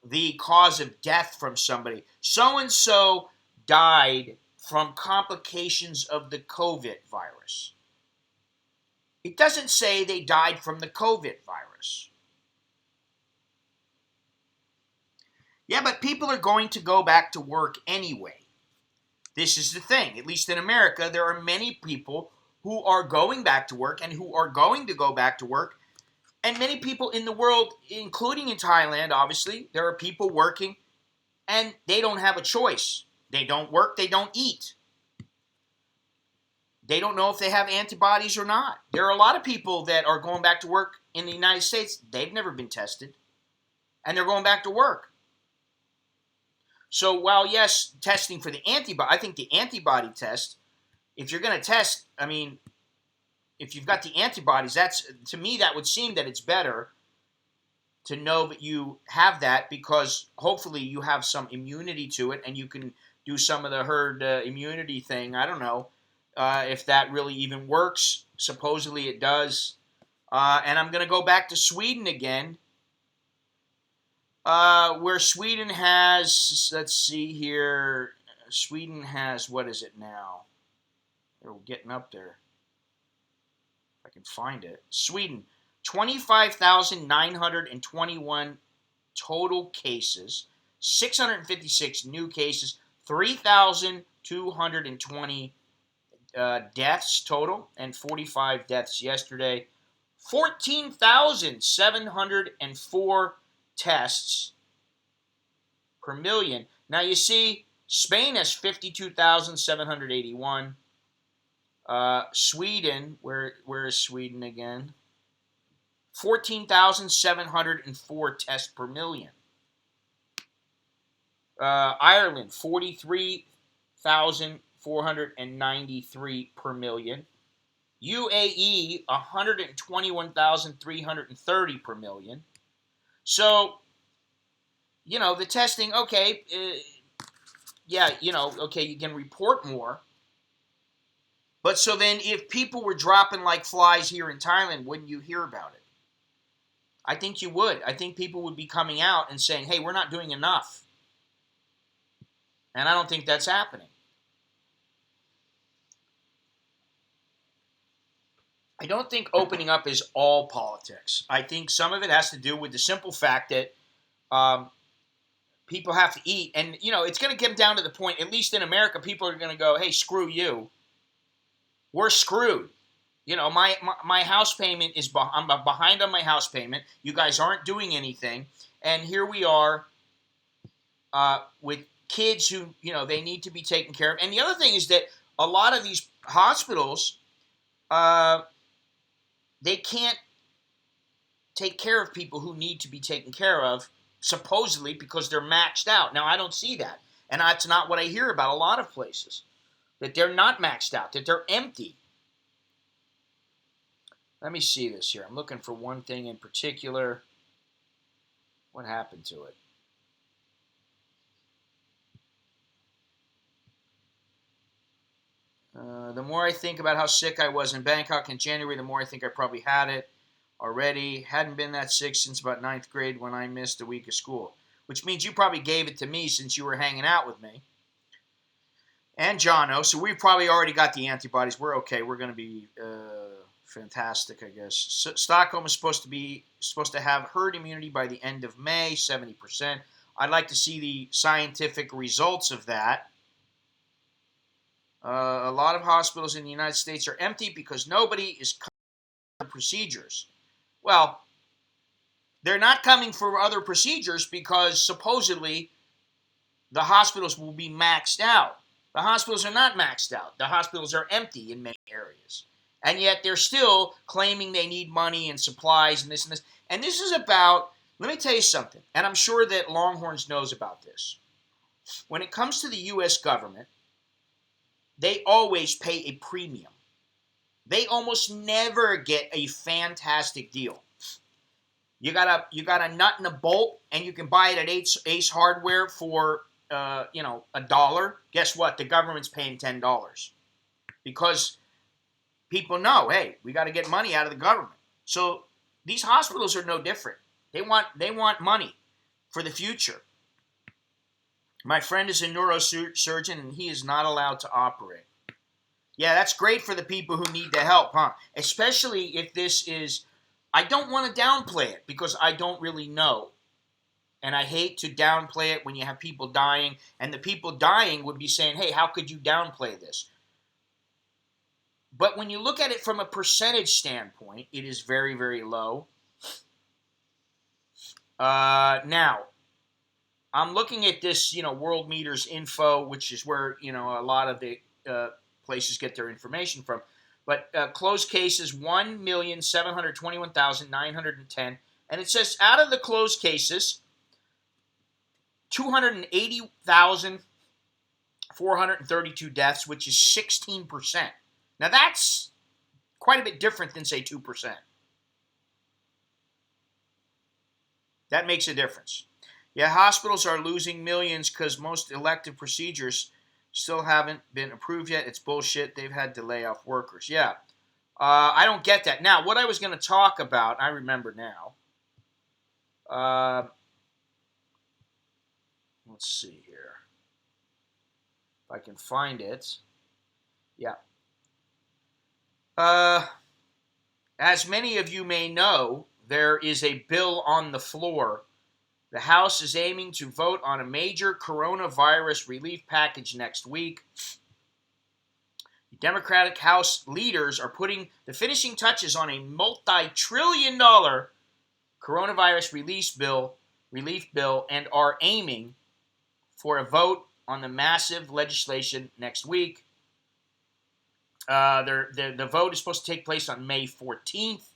the cause of death from somebody, so-and-so died from complications of the COVID virus. It doesn't say they died from the COVID virus. Yeah, but people are going to go back to work anyway. This is the thing. At least in America, there are many people who are going back to work and who are going to go back to work. And many people in the world, including in Thailand, obviously, there are people working and they don't have a choice. They don't work, they don't eat. They don't know if they have antibodies or not. There are a lot of people that are going back to work in the United States. They've never been tested. And they're going back to work. So while, yes, testing for the antibody, I think the antibody test, if you're going to test, I mean, if you've got the antibodies, that's, to me, that would seem that it's better to know that you have that, because hopefully you have some immunity to it and you can do some of the herd immunity thing. I don't know if that really even works. Supposedly it does. And I'm going to go back to Sweden again. Where Sweden has, let's see here, Sweden has, what is it now? They're getting up there. If I can find it. Sweden, 25,921 total cases, 656 new cases, 3,220 deaths total, and 45 deaths yesterday. 14,704 tests per million. Now you see, Spain has 52,781. Sweden, where is Sweden again? 14,704 tests per million. Ireland, 43,493 per million. UAE, 121,330 per million. So, you know, the testing, okay, yeah, you know, okay, you can report more. But so then if people were dropping like flies here in Thailand, wouldn't you hear about it? I think you would. I think people would be coming out and saying, hey, we're not doing enough. And I don't think that's happening. I don't think opening up is all politics. I think some of it has to do with the simple fact that people have to eat. And, you know, it's going to get down to the point, at least in America, people are going to go, hey, screw you. We're screwed. You know, my house payment is, I'm behind on my house payment. You guys aren't doing anything. And here we are with kids who, you know, they need to be taken care of. And the other thing is that a lot of these hospitals, they can't take care of people who need to be taken care of, supposedly because they're maxed out. Now, I don't see that. And that's not what I hear about a lot of places, that they're not maxed out, that they're empty. Let me see this here. I'm looking for one thing in particular. What happened to it? The more I think about how sick I was in Bangkok in January, the more I think I probably had it already. Hadn't been that sick since about 9th grade when I missed a week of school. Which means you probably gave it to me since you were hanging out with me. And Jono, so we've probably already got the antibodies. We're okay. We're going to be fantastic, I guess. So Stockholm is supposed to have herd immunity by the end of May, 70%. I'd like to see the scientific results of that. A lot of hospitals in the United States are empty because nobody is coming for procedures. Well, they're not coming for other procedures because supposedly the hospitals will be maxed out. The hospitals are not maxed out. The hospitals are empty in many areas. And yet they're still claiming they need money and supplies and this and this. And this is about, let me tell you something, and I'm sure that Longhorns knows about this. when it comes to the U.S. government, they always pay a premium. They almost never get a fantastic deal. You got a nut and a bolt, and you can buy it at Ace Hardware for $1. Guess what? The government's paying $10 because people know, hey, we got to get money out of the government. So these hospitals are no different. They want money for the future. My friend is a neurosurgeon, and he is not allowed to operate. Yeah, that's great for the people who need the help, huh? Especially if this is, I don't want to downplay it because I don't really know. And I hate to downplay it when you have people dying, and the people dying would be saying, hey, how could you downplay this? But when you look at it from a percentage standpoint, it is very, very low. Now, I'm looking at this, World Meters Info, which is where, a lot of the places get their information from. But closed cases, 1,721,910. And it says out of the closed cases, 280,432 deaths, which is 16%. Now that's quite a bit different than, say, 2%. That makes a difference. Yeah, hospitals are losing millions because most elective procedures still haven't been approved yet. It's bullshit. They've had to lay off workers. Yeah. I don't get that. Now, what I was going to talk about, I remember now. Let's see here. If I can find it. Yeah. As many of you may know, there is a bill on the floor. The House is aiming to vote on a major coronavirus relief package next week. The Democratic House leaders are putting the finishing touches on a multi-trillion-dollar coronavirus relief bill, and are aiming for a vote on the massive legislation next week. The vote is supposed to take place on May 14th.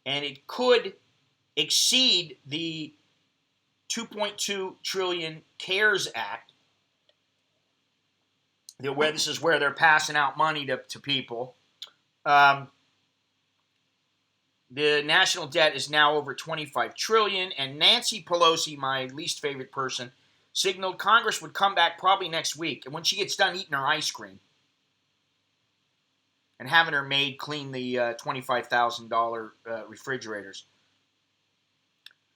And it could exceed the $2.2 trillion CARES Act. This is where they're passing out money to people. The national debt is now over $25 trillion, and Nancy Pelosi, my least favorite person, signaled Congress would come back probably next week. And when she gets done eating her ice cream and having her maid clean the $25,000 refrigerators,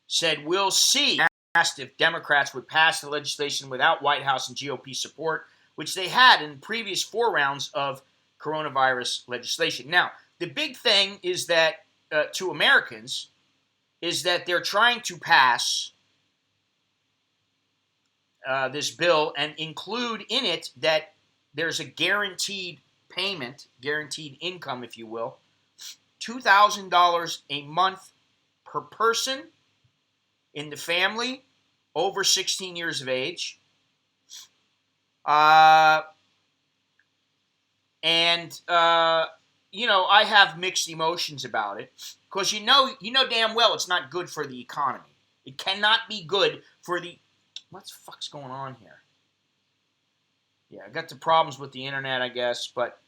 said, we'll see. Asked if Democrats would pass the legislation without White House and GOP support, which they had in previous 4 rounds of coronavirus legislation. Now, the big thing is that, to Americans, is that they're trying to pass this bill and include in it that there's a guaranteed payment, guaranteed income, if you will, $2,000 a month per person in the family over 16 years of age. I have mixed emotions about it because you know damn well it's not good for the economy. It cannot be good for the... What the fuck's going on here? Yeah, I got the problems with the internet, I guess, but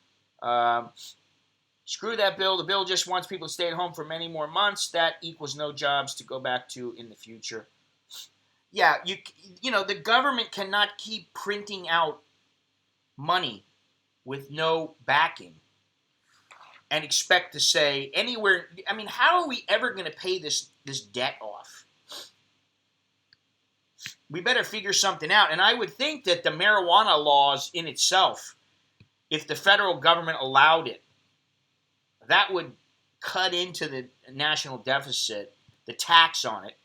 screw that bill. The bill just wants people to stay at home for many more months. That equals no jobs to go back to in the future. Yeah, the government cannot keep printing out money with no backing and expect to say anywhere. I mean, how are we ever going to pay this debt off? We better figure something out. And I would think that the marijuana laws in itself, if the federal government allowed it, that would cut into the national deficit. The tax on it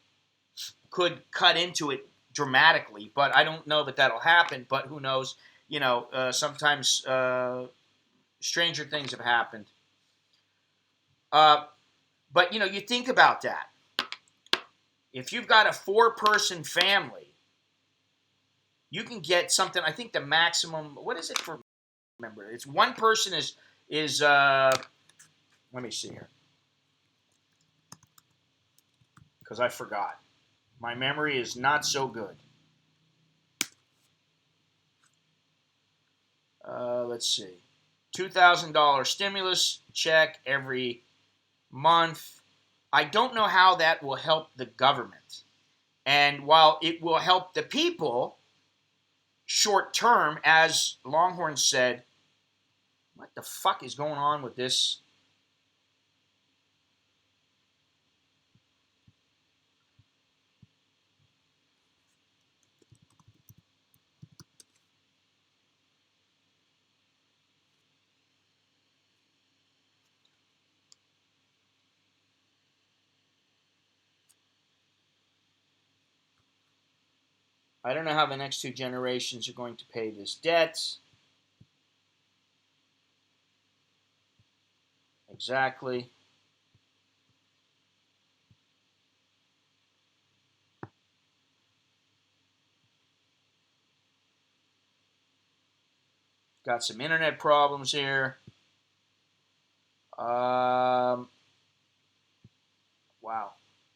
could cut into it dramatically, but I don't know that that'll happen, but who knows? Sometimes stranger things have happened. But, you think about that. If you've got a 4-person family, you can get something, I think the maximum, what is it for, remember, it's one person is let me see here, because I forgot. My memory is not so good. Let's see. $2,000 stimulus check every month. I don't know how that will help the government. And while it will help the people short term, as Longhorn said, what the fuck is going on with this? I don't know how the next two generations are going to pay this debt. Exactly. Got some internet problems here. Wow.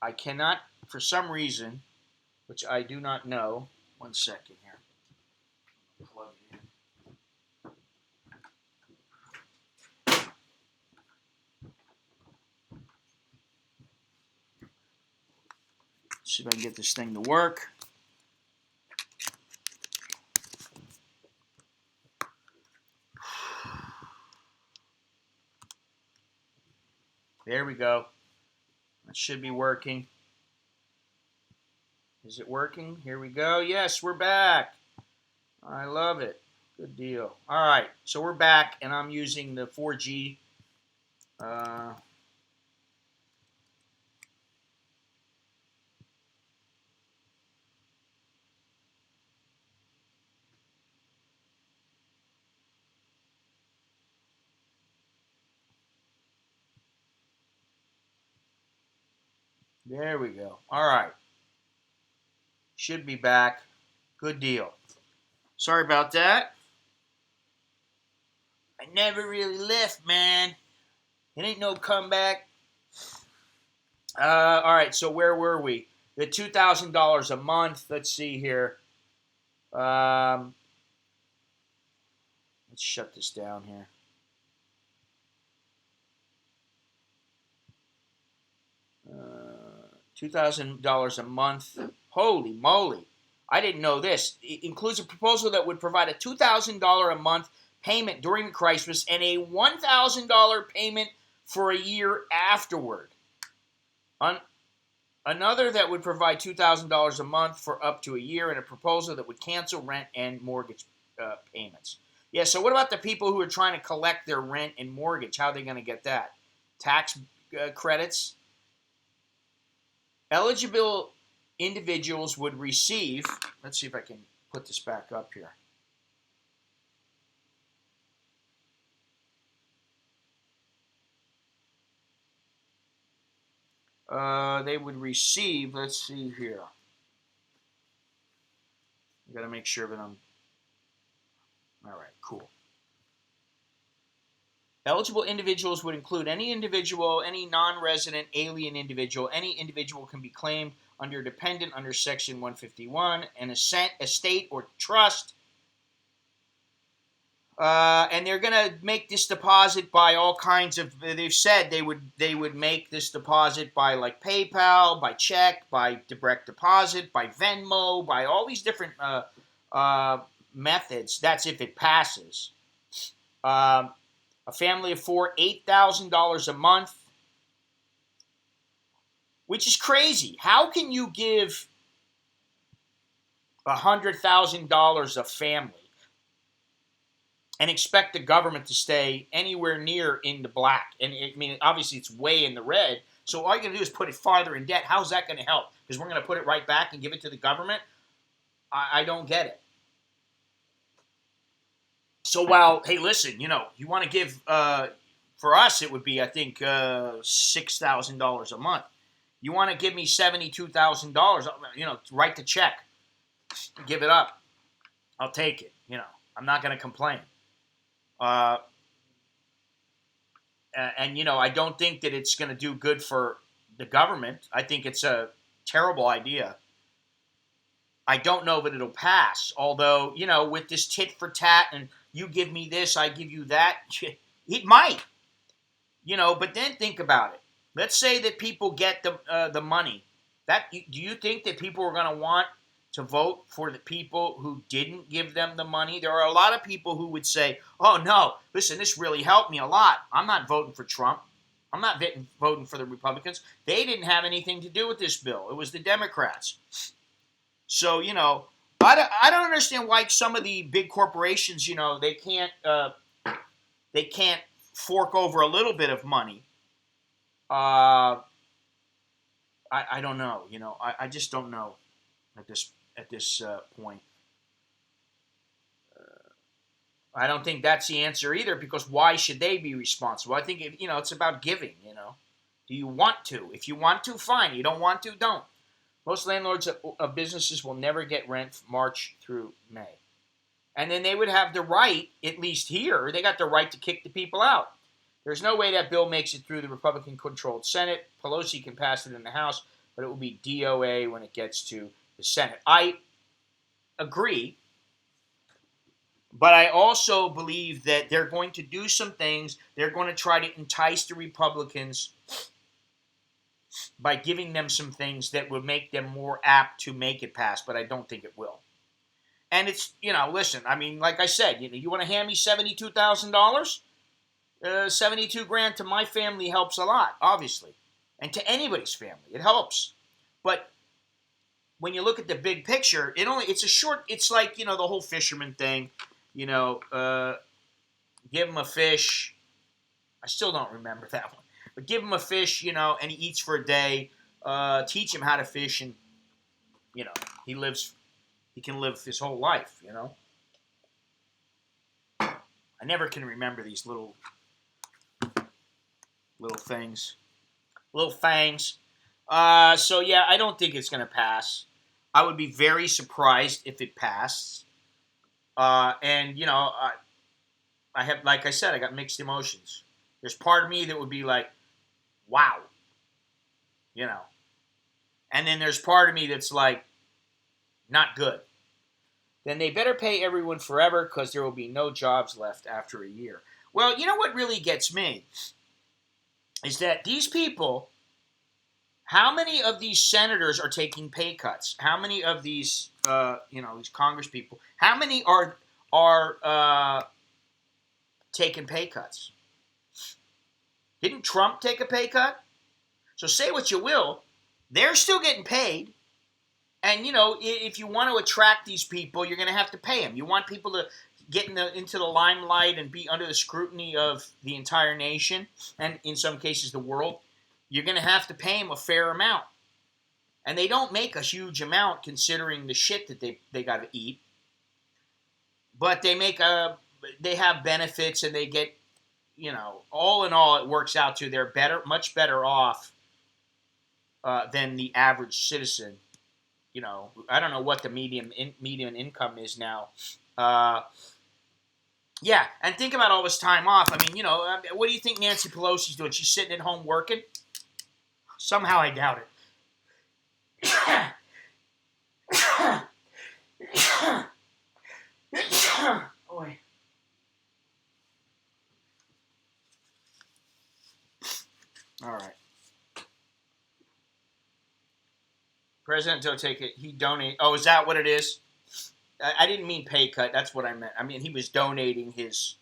I cannot, for some reason, which I do not know. 1 second here. Plug it in. See if I can get this thing to work. There we go. It should be working. Is it working? Here we go. Yes, we're back. I love it. Good deal. All right, so we're back, and I'm using the 4G. There we go. All right. Should be back. Good deal. Sorry about that. I never really left, man. It ain't no comeback. All right, so where were we? The $2,000 a month. Let's see here. Let's shut this down here. $2,000 a month. Holy moly. I didn't know this. It includes a proposal that would provide a $2,000 a month payment during the crisis and a $1,000 payment for a year afterward. Another that would provide $2,000 a month for up to a year, and a proposal that would cancel rent and mortgage payments. Yeah, so what about the people who are trying to collect their rent and mortgage? How are they going to get that? Tax credits? Eligible individuals would receive, let's see if I can put this back up here. They would receive, let's see here. I got to make sure that I'm, all right, cool. Eligible individuals would include any individual, any non-resident alien individual. Any individual can be claimed under dependent under Section 151, an estate or trust. And they're going to make this deposit by all kinds of. They've said they would make this deposit by like PayPal, by check, by direct deposit, by Venmo, by all these different methods. That's if it passes. A family of four, $8,000 a month, which is crazy. How can you give $100,000 a family and expect the government to stay anywhere near in the black? And I mean, obviously, it's way in the red. So all you're going to do is put it farther in debt. How's that going to help? Because we're going to put it right back and give it to the government? I don't get it. So while, hey, listen, you want to give, for us, it would be, I think, $6,000 a month. You want to give me $72,000, write the check, give it up. I'll take it. I'm not going to complain. And I don't think that it's going to do good for the government. I think it's a terrible idea. I don't know that it'll pass. Although, with this tit for tat and you give me this, I give you that, it might. But then think about it. Let's say that people get the money. Do you think that people are going to want to vote for the people who didn't give them the money? There are a lot of people who would say, "Oh no, listen, this really helped me a lot. I'm not voting for Trump. I'm not voting for the Republicans. They didn't have anything to do with this bill. It was the Democrats." So I don't understand why some of the big corporations, they can't fork over a little bit of money. I don't know. I just don't know at this point. I don't think that's the answer either, because why should they be responsible? I think it's about giving. Do you want to? If you want to, fine. You don't want to, don't. Most landlords of businesses will never get rent from March through May. And then they would have the right, at least here, they got the right to kick the people out. There's no way that bill makes it through the Republican-controlled Senate. Pelosi can pass it in the House, but it will be DOA when it gets to the Senate. I agree, but I also believe that they're going to do some things. They're going to try to entice the Republicans by giving them some things that would make them more apt to make it pass, but I don't think it will. And it's, listen, I mean, like I said, you want to hand me $72,000? 72 grand to my family helps a lot, obviously. And to anybody's family, it helps. But when you look at the big picture, it's like, the whole fisherman thing, give him a fish. I still don't remember that one. But give him a fish, and he eats for a day. Teach him how to fish, and, he can live his whole life, I never can remember these little things. Little fangs. So, yeah, I don't think it's going to pass. I would be very surprised if it passed. And, I have, like I said, I got mixed emotions. There's part of me that would be like, wow. And then there's part of me that's like, not good. Then they better pay everyone forever, because there will be no jobs left after a year. Well, what really gets me is that these people, how many of these senators are taking pay cuts? How many of these, these Congress people, how many are taking pay cuts? Didn't Trump take a pay cut? So say what you will, they're still getting paid. And, if you want to attract these people, you're going to have to pay them. You want people to get into the limelight and be under the scrutiny of the entire nation, and in some cases the world, you're going to have to pay them a fair amount. And they don't make a huge amount considering the shit that they got to eat. But they have benefits, and they get, all in all, it works out to they're much better off than the average citizen. I don't know what the median income is now. Yeah, and think about all this time off. I mean, what do you think Nancy Pelosi's doing? She's sitting at home working? Somehow I doubt it. Boy. All right. President don't take it. He donate. Oh, is that what it is? I didn't mean pay cut. That's what I meant. I mean, he was donating his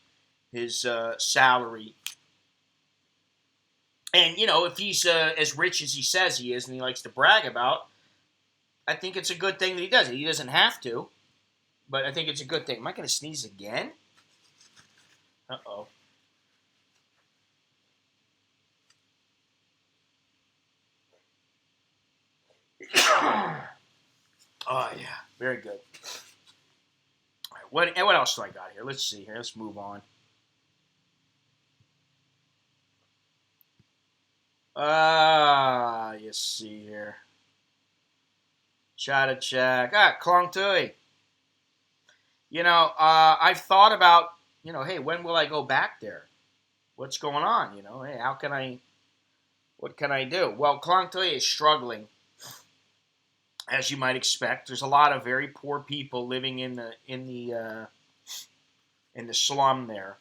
salary. And, if he's as rich as he says he is and he likes to brag about, I think it's a good thing that he does it. He doesn't have to, but I think it's a good thing. Am I going to sneeze again? Uh-oh. Oh, yeah. Very good. All right, what else do I got here? Let's see here. Let's move on. You see here. Chatta check. Klong Tui. I've thought about, hey, when will I go back there? What's going on? Hey, what can I do? Well, Klong Tui is struggling. as you might expect. There's a lot of very poor people living in the slum there,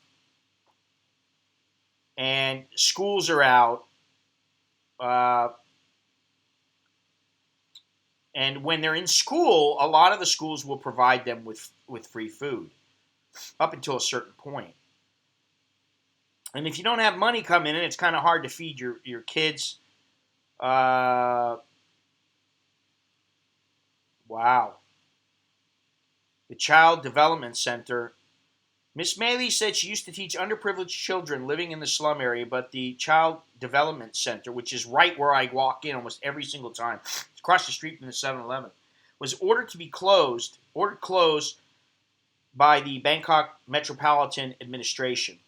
and schools are out. Uh, and when they're in school, a lot of the schools will provide them with free food up until a certain point. And if you don't have money coming in, it's kind of hard to feed your kids. Wow. The Child Development Center. Miss Maley said she used to teach underprivileged children living in the slum area, but the Child Development Center, which is right where I walk in almost every single time, it's across the street from the 7-Eleven, was ordered closed by the Bangkok Metropolitan Administration.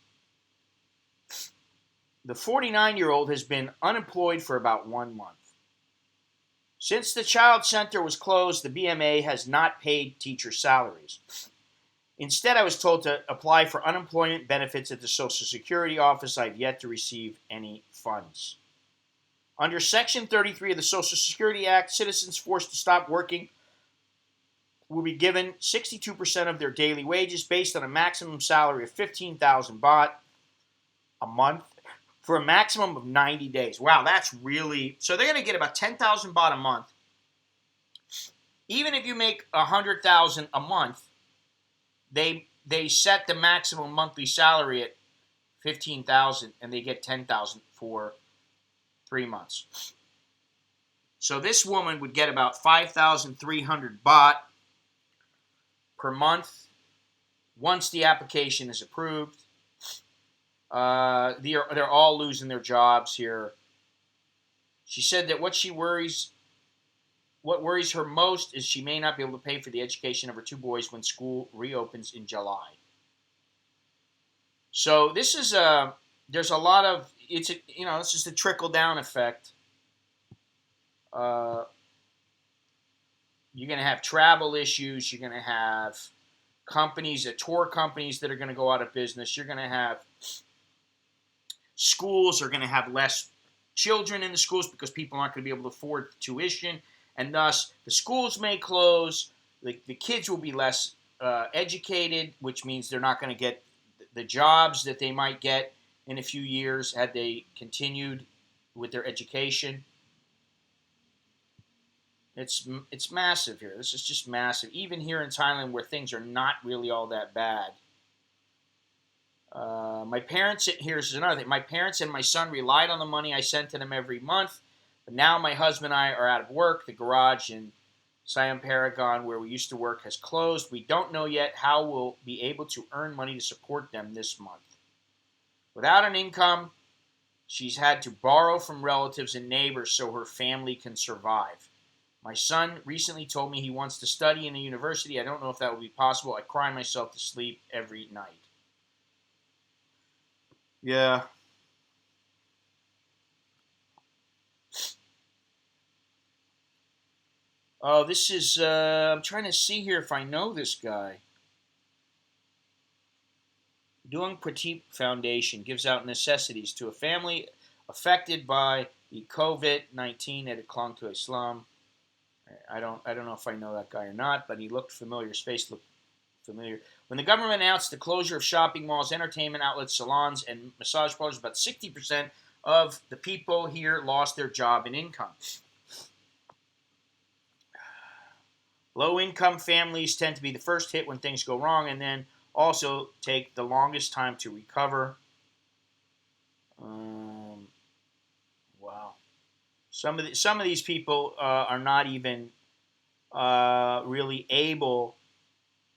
The 49-year-old has been unemployed for about 1 month. Since the child center was closed, the BMA has not paid teacher salaries. Instead, I was told to apply for unemployment benefits at the Social Security office. I have yet to receive any funds. Under Section 33 of the Social Security Act, citizens forced to stop working will be given 62% of their daily wages based on a maximum salary of 15,000 baht a month for a maximum of 90 days. Wow, that's really... So they're going to get about 10,000 baht a month. Even if you make 100,000 a month, they set the maximum monthly salary at 15,000 and they get 10,000 for 3 months. So this woman would get about 5,300 baht per month once the application is approved. They're all losing their jobs here. She said that what worries her most is she may not be able to pay for the education of her 2 boys when school reopens in July. So this is there's a lot of, it's just a trickle down effect. You're going to have travel issues. You're going to have tour companies that are going to go out of business. You're going to have schools are going to have less children in the schools because people aren't going to be able to afford tuition, and thus the schools may close. The kids will be less educated, which means they're not going to get the jobs that they might get in a few years had they continued with their education. It's massive here. This is just massive. Even here in Thailand, where things are not really all that bad. Here's another thing. My parents and my son relied on the money I sent to them every month, but now my husband and I are out of work. The garage in Siam Paragon, where we used to work, has closed. We don't know yet how we'll be able to earn money to support them this month. Without an income, she's had to borrow from relatives and neighbors so her family can survive. My son recently told me he wants to study in a university. I don't know if that will be possible. I cry myself to sleep every night. Yeah. Oh, this is, I'm trying to see here if I know this guy. Doing Prateep Foundation gives out necessities to a family affected by the COVID-19 at a Klang to Islam. I don't know if I know that guy or not, but he looked familiar. His face looked familiar. When the government announced the closure of shopping malls, entertainment outlets, salons, and massage parlors, about 60% of the people here lost their job and income. Low-income families tend to be the first hit when things go wrong, and then also take the longest time to recover. Wow. Some of these people are not even really able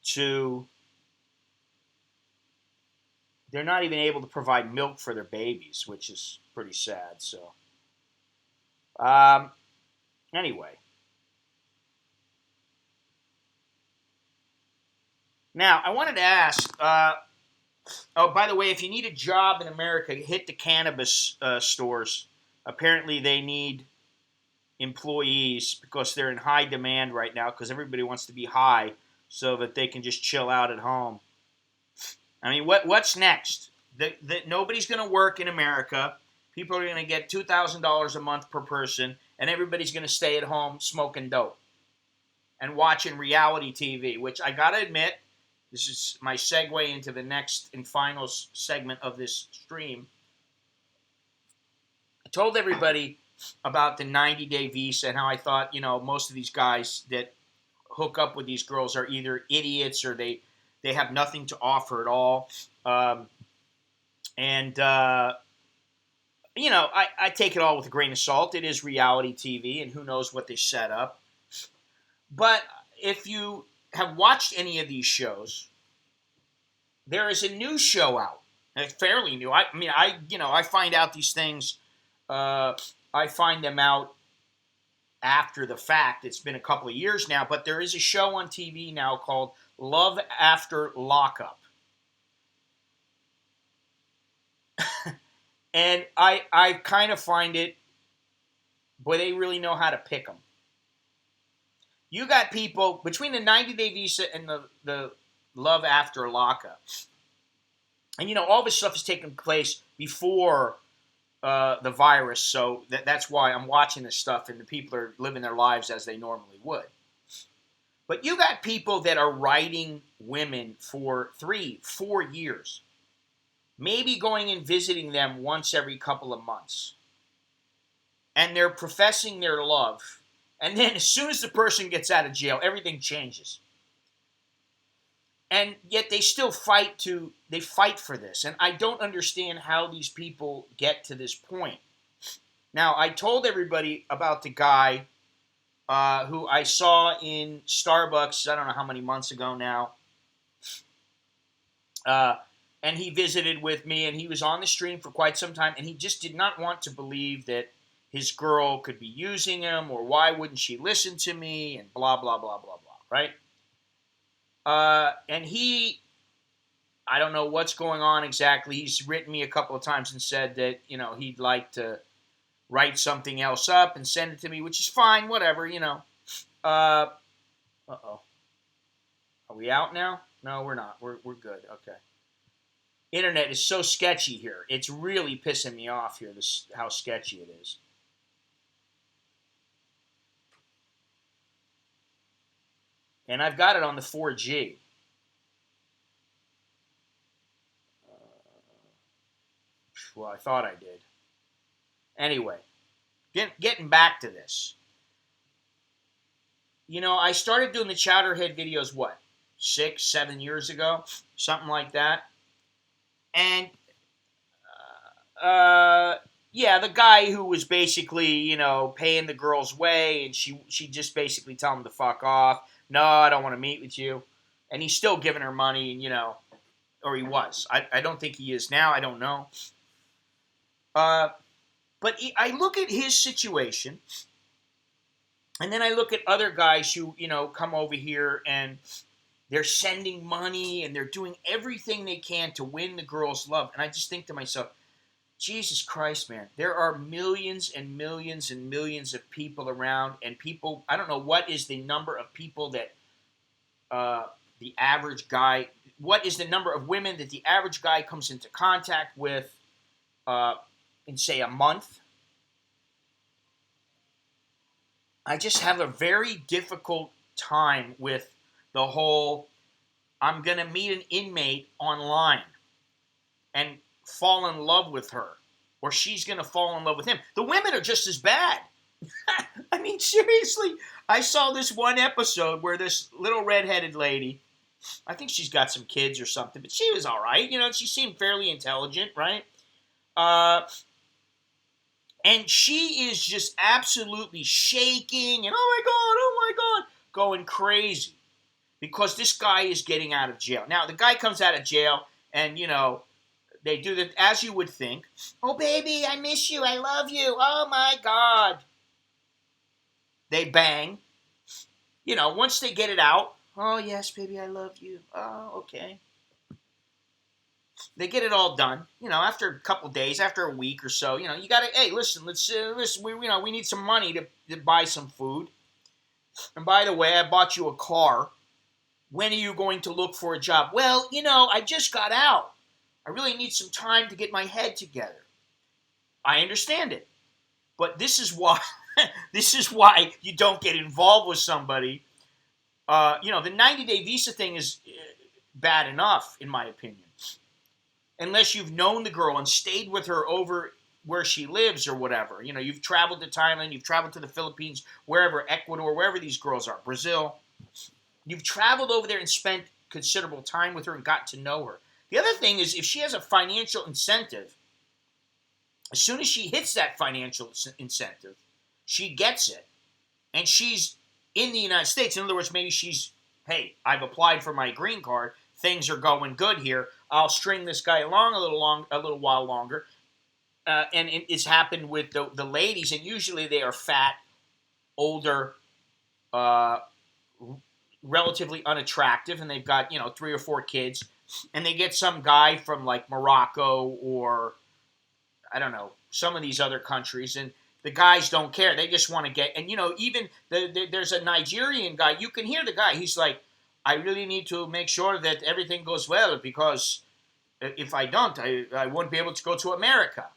to. They're not even able to provide milk for their babies, which is pretty sad. So, anyway. Now, I wanted to ask, oh, by the way, if you need a job in America, hit the cannabis stores. Apparently, they need employees because they're in high demand right now because everybody wants to be high so that they can just chill out at home. I mean, what's next? Nobody's going to work in America. People are going to get $2,000 a month per person, and everybody's going to stay at home smoking dope. and watching reality TV, which I got to admit, this is my segue into the next and final segment of this stream. I told everybody about the 90-day visa and how I thought, most of these guys that hook up with these girls are either idiots or they have nothing to offer at all. I take it all with a grain of salt. It is reality TV, and who knows what they set up. But if you have watched any of these shows, there is a new show out. It's fairly new. I find out these things. I find them out after the fact. It's been a couple of years now, but there is a show on TV now called Love After Lockup. And I kind of find it, boy, they really know how to pick them. You got people, between the 90-day visa and the Love After Lockup, and all this stuff is taking place before the virus, so that's why I'm watching this stuff, and the people are living their lives as they normally would. But you got people that are writing women for 3-4 years, maybe going and visiting them once every couple of months, and they're professing their love, and then as soon as the person gets out of jail, everything changes. And yet they still fight for this. And I don't understand how these people get to this point. Now, I told everybody about the guy who I saw in Starbucks, I don't know how many months ago now. And he visited with me, and he was on the stream for quite some time, and he just did not want to believe that his girl could be using him, or why wouldn't she listen to me, and blah, blah, blah, blah, blah, right? And I don't know what's going on exactly. He's written me a couple of times and said that, he'd like to write something else up and send it to me, which is fine, whatever, Uh-oh. Are we out now? No, we're not. We're good. Okay. Internet is so sketchy here. It's really pissing me off here, how sketchy it is. And I've got it on the 4G. Well, I thought I did. Anyway, getting back to this. I started doing the Chowderhead videos, 6-7 years ago? Something like that. And, the guy who was basically, paying the girl's way, and she just basically tell him to fuck off. No, I don't want to meet with you. And he's still giving her money, and, or he was. I don't think he is now. I don't know. But I look at his situation, and then I look at other guys who, come over here, and they're sending money, and they're doing everything they can to win the girl's love. And I just think to myself, Jesus Christ, man, there are millions and millions and millions of people around, and people, I don't know what is the number of people that the average guy, what is the number of women that the average guy comes into contact with in, say, a month. I just have a very difficult time with the whole, I'm going to meet an inmate online and fall in love with her, or she's going to fall in love with him. The women are just as bad. I mean, seriously, I saw this one episode where this little redheaded lady, I think she's got some kids or something, but she was all right. She seemed fairly intelligent, right? And she is just absolutely shaking and, oh my God, going crazy because this guy is getting out of jail. Now, the guy comes out of jail and, they do that as you would think. Oh, baby, I miss you. I love you. Oh, my God. They bang. Once they get it out, oh, yes, baby, I love you. Oh, okay. They get it all done, after a couple days, after a week or so, you got to, hey, listen, we need some money to buy some food. And by the way, I bought you a car. When are you going to look for a job? Well, I just got out. I really need some time to get my head together. I understand it. But this is why you don't get involved with somebody the 90-day visa thing is bad enough, in my opinion. Unless you've known the girl and stayed with her over where she lives or whatever. You've traveled to Thailand, you've traveled to the Philippines, wherever, Ecuador, wherever these girls are, Brazil. You've traveled over there and spent considerable time with her and got to know her. The other thing is, if she has a financial incentive, as soon as she hits that financial incentive, she gets it. And she's in the United States. In other words, maybe she's, hey, I've applied for my green card. Things are going good here. I'll string this guy along a little while longer. And it's happened with the ladies, and usually they are fat, older, relatively unattractive, and they've got 3 or 4 kids, and they get some guy from like Morocco or I don't know, some of these other countries, and the guys don't care. They just want to get, and even there's a Nigerian guy. You can hear the guy. He's like, I really need to make sure that everything goes well, because if I don't, I won't be able to go to America.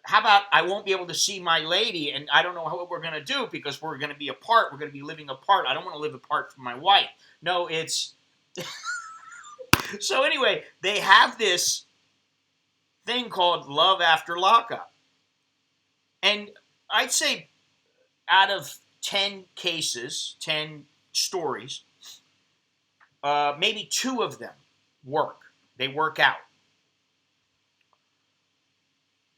How about I won't be able to see my lady, and I don't know what we're going to do because we're going to be apart. We're going to be living apart. I don't want to live apart from my wife. No, it's... So anyway, they have this thing called love after lockup. And I'd say out of 10 cases, 10 stories, maybe 2 of them work. They work out.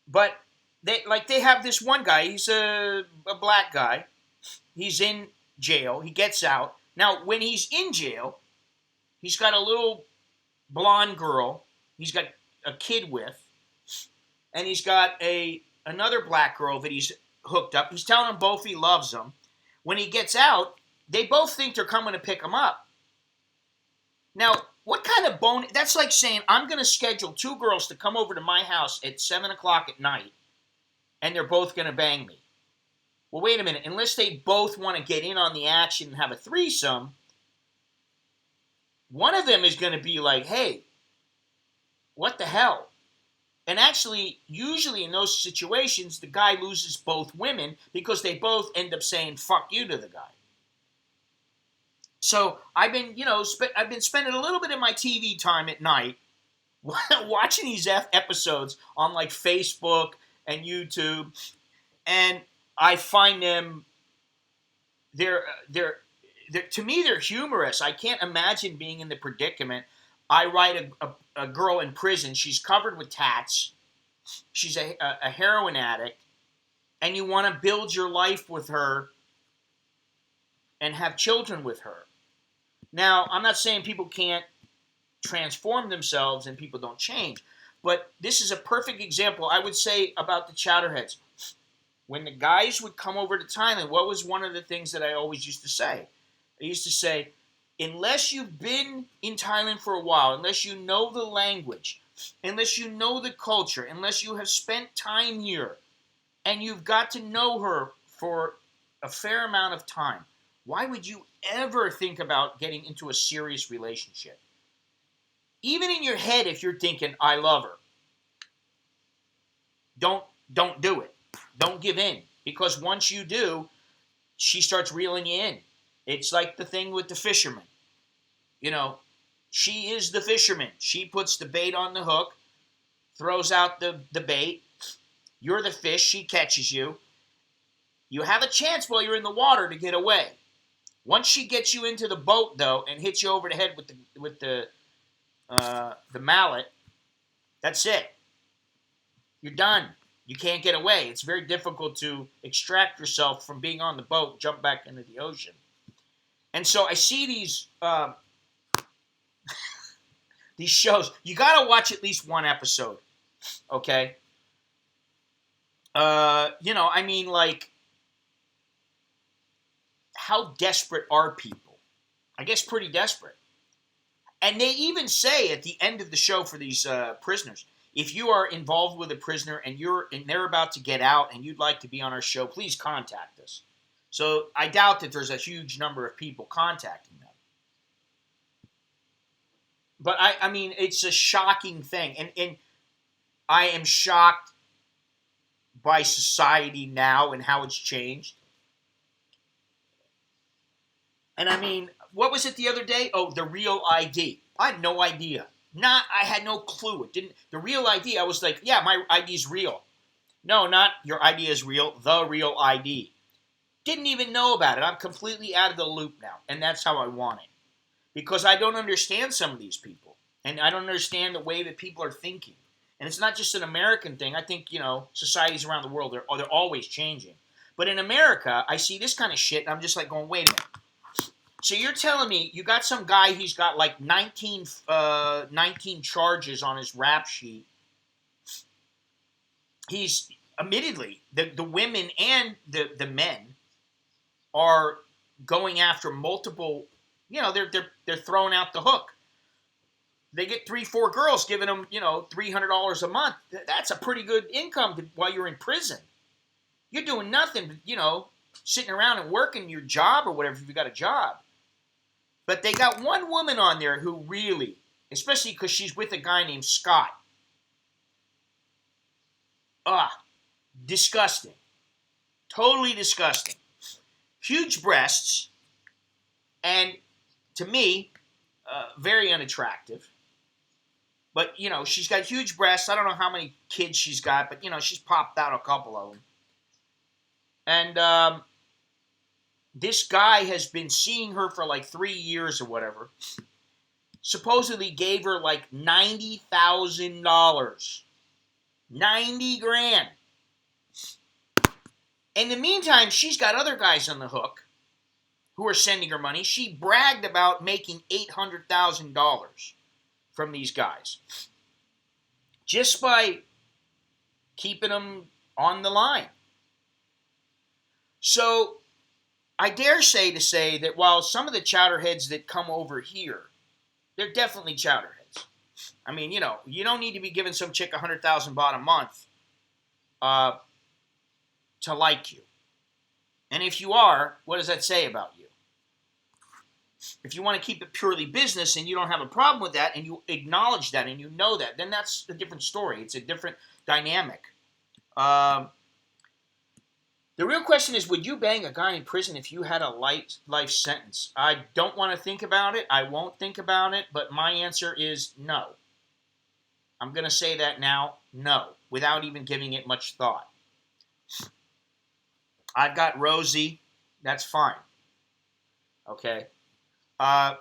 But they have this one guy. He's a black guy. He's in jail. He gets out. Now, when he's in jail, he's got a little blonde girl he's got a kid with, and he's got another black girl that he's hooked up. He's telling them both he loves them. When he gets out, they both think they're coming to pick him up. Now, what kind of bone... That's like saying, I'm going to schedule 2 girls to come over to my house at 7 o'clock at night, and they're both going to bang me. Well, wait a minute. Unless they both want to get in on the action and have a threesome, one of them is going to be like, hey, what the hell? And actually, usually in those situations, the guy loses both women because they both end up saying fuck you to the guy. So I've been, I've been spending a little bit of my TV time at night watching these episodes on like Facebook and YouTube, and I find them, they're to me, they're humorous. I can't imagine being in the predicament. I write a girl in prison. She's covered with tats. She's a heroin addict. And you want to build your life with her and have children with her. Now, I'm not saying people can't transform themselves and people don't change. But this is a perfect example, I would say, about the chowderheads. When the guys would come over to Thailand, what was one of the things that I always used to say? I used to say, unless you've been in Thailand for a while, unless you know the language, unless you know the culture, unless you have spent time here, and you've got to know her for a fair amount of time, why would you ever think about getting into a serious relationship? Even in your head, if you're thinking, I love her, don't do it. Don't give in. Because once you do, she starts reeling you in. It's like the thing with the fisherman. She is the fisherman. She puts the bait on the hook, throws out the bait. You're the fish. She catches you. You have a chance while you're in the water to get away. Once she gets you into the boat, though, and hits you over the head with the mallet, that's it. You're done. You can't get away. It's very difficult to extract yourself from being on the boat, jump back into the ocean. And so I see these these shows. You got to watch at least one episode, okay? Like, how desperate are people? I guess pretty desperate. And they even say at the end of the show for these prisoners, if you are involved with a prisoner and they're about to get out and you'd like to be on our show, please contact us. So I doubt that there's a huge number of people contacting them. But I mean, it's a shocking thing. And I am shocked by society now and how it's changed. And I mean, what was it the other day? Oh, the real ID. I had no idea. I had no clue. It didn't. The real ID. I was like, yeah, my ID's real. No, not your ID is real. The real ID. Didn't even know about it. I'm completely out of the loop now, and that's how I want it because I don't understand some of these people, and I don't understand the way that people are thinking. And it's not just an American thing. I think societies around the world they're always changing. But in America, I see this kind of shit, and I'm just like going, wait a minute. So you're telling me you got some guy, he's got like 19 charges on his rap sheet. He's, admittedly, the women and the men are going after multiple, they're throwing out the hook. They get 3-4 girls giving them, $300 a month. That's a pretty good income while you're in prison. You're doing nothing, sitting around and working your job or whatever if you got a job. But they got one woman on there who really, especially because she's with a guy named Scott. Disgusting. Totally disgusting. Huge breasts. And to me, very unattractive. But, she's got huge breasts. I don't know how many kids she's got, but, she's popped out a couple of them. And this guy has been seeing her for like 3 years or whatever. Supposedly gave her like $90,000. $90,000. In the meantime, she's got other guys on the hook who are sending her money. She bragged about making $800,000 from these guys. Just by keeping them on the line. So, I dare say that while some of the chowderheads that come over here, they're definitely chowderheads. I mean, you don't need to be giving some chick $100,000 baht a month to like you. And if you are, what does that say about you? If you want to keep it purely business and you don't have a problem with that and you acknowledge that and you know that, then that's a different story. It's a different dynamic. The real question is, would you bang a guy in prison if you had a life sentence? I don't want to think about it. I won't think about it. But my answer is no. I'm going to say that now, no, without even giving it much thought. I've got Rosie. That's fine. Okay. Out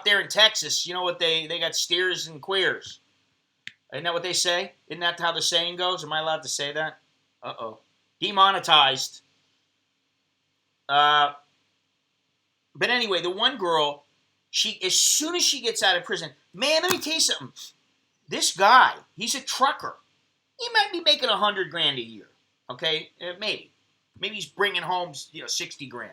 there in Texas, you know what they got steers and queers. Isn't that what they say? Isn't that how the saying goes? Am I allowed to say that? Uh-oh. Demonetized. But anyway, the one girl, as soon as she gets out of prison, man, let me tell you something. This guy, he's a trucker. He might be making $100,000 a year. Okay, maybe he's bringing home 60 grand,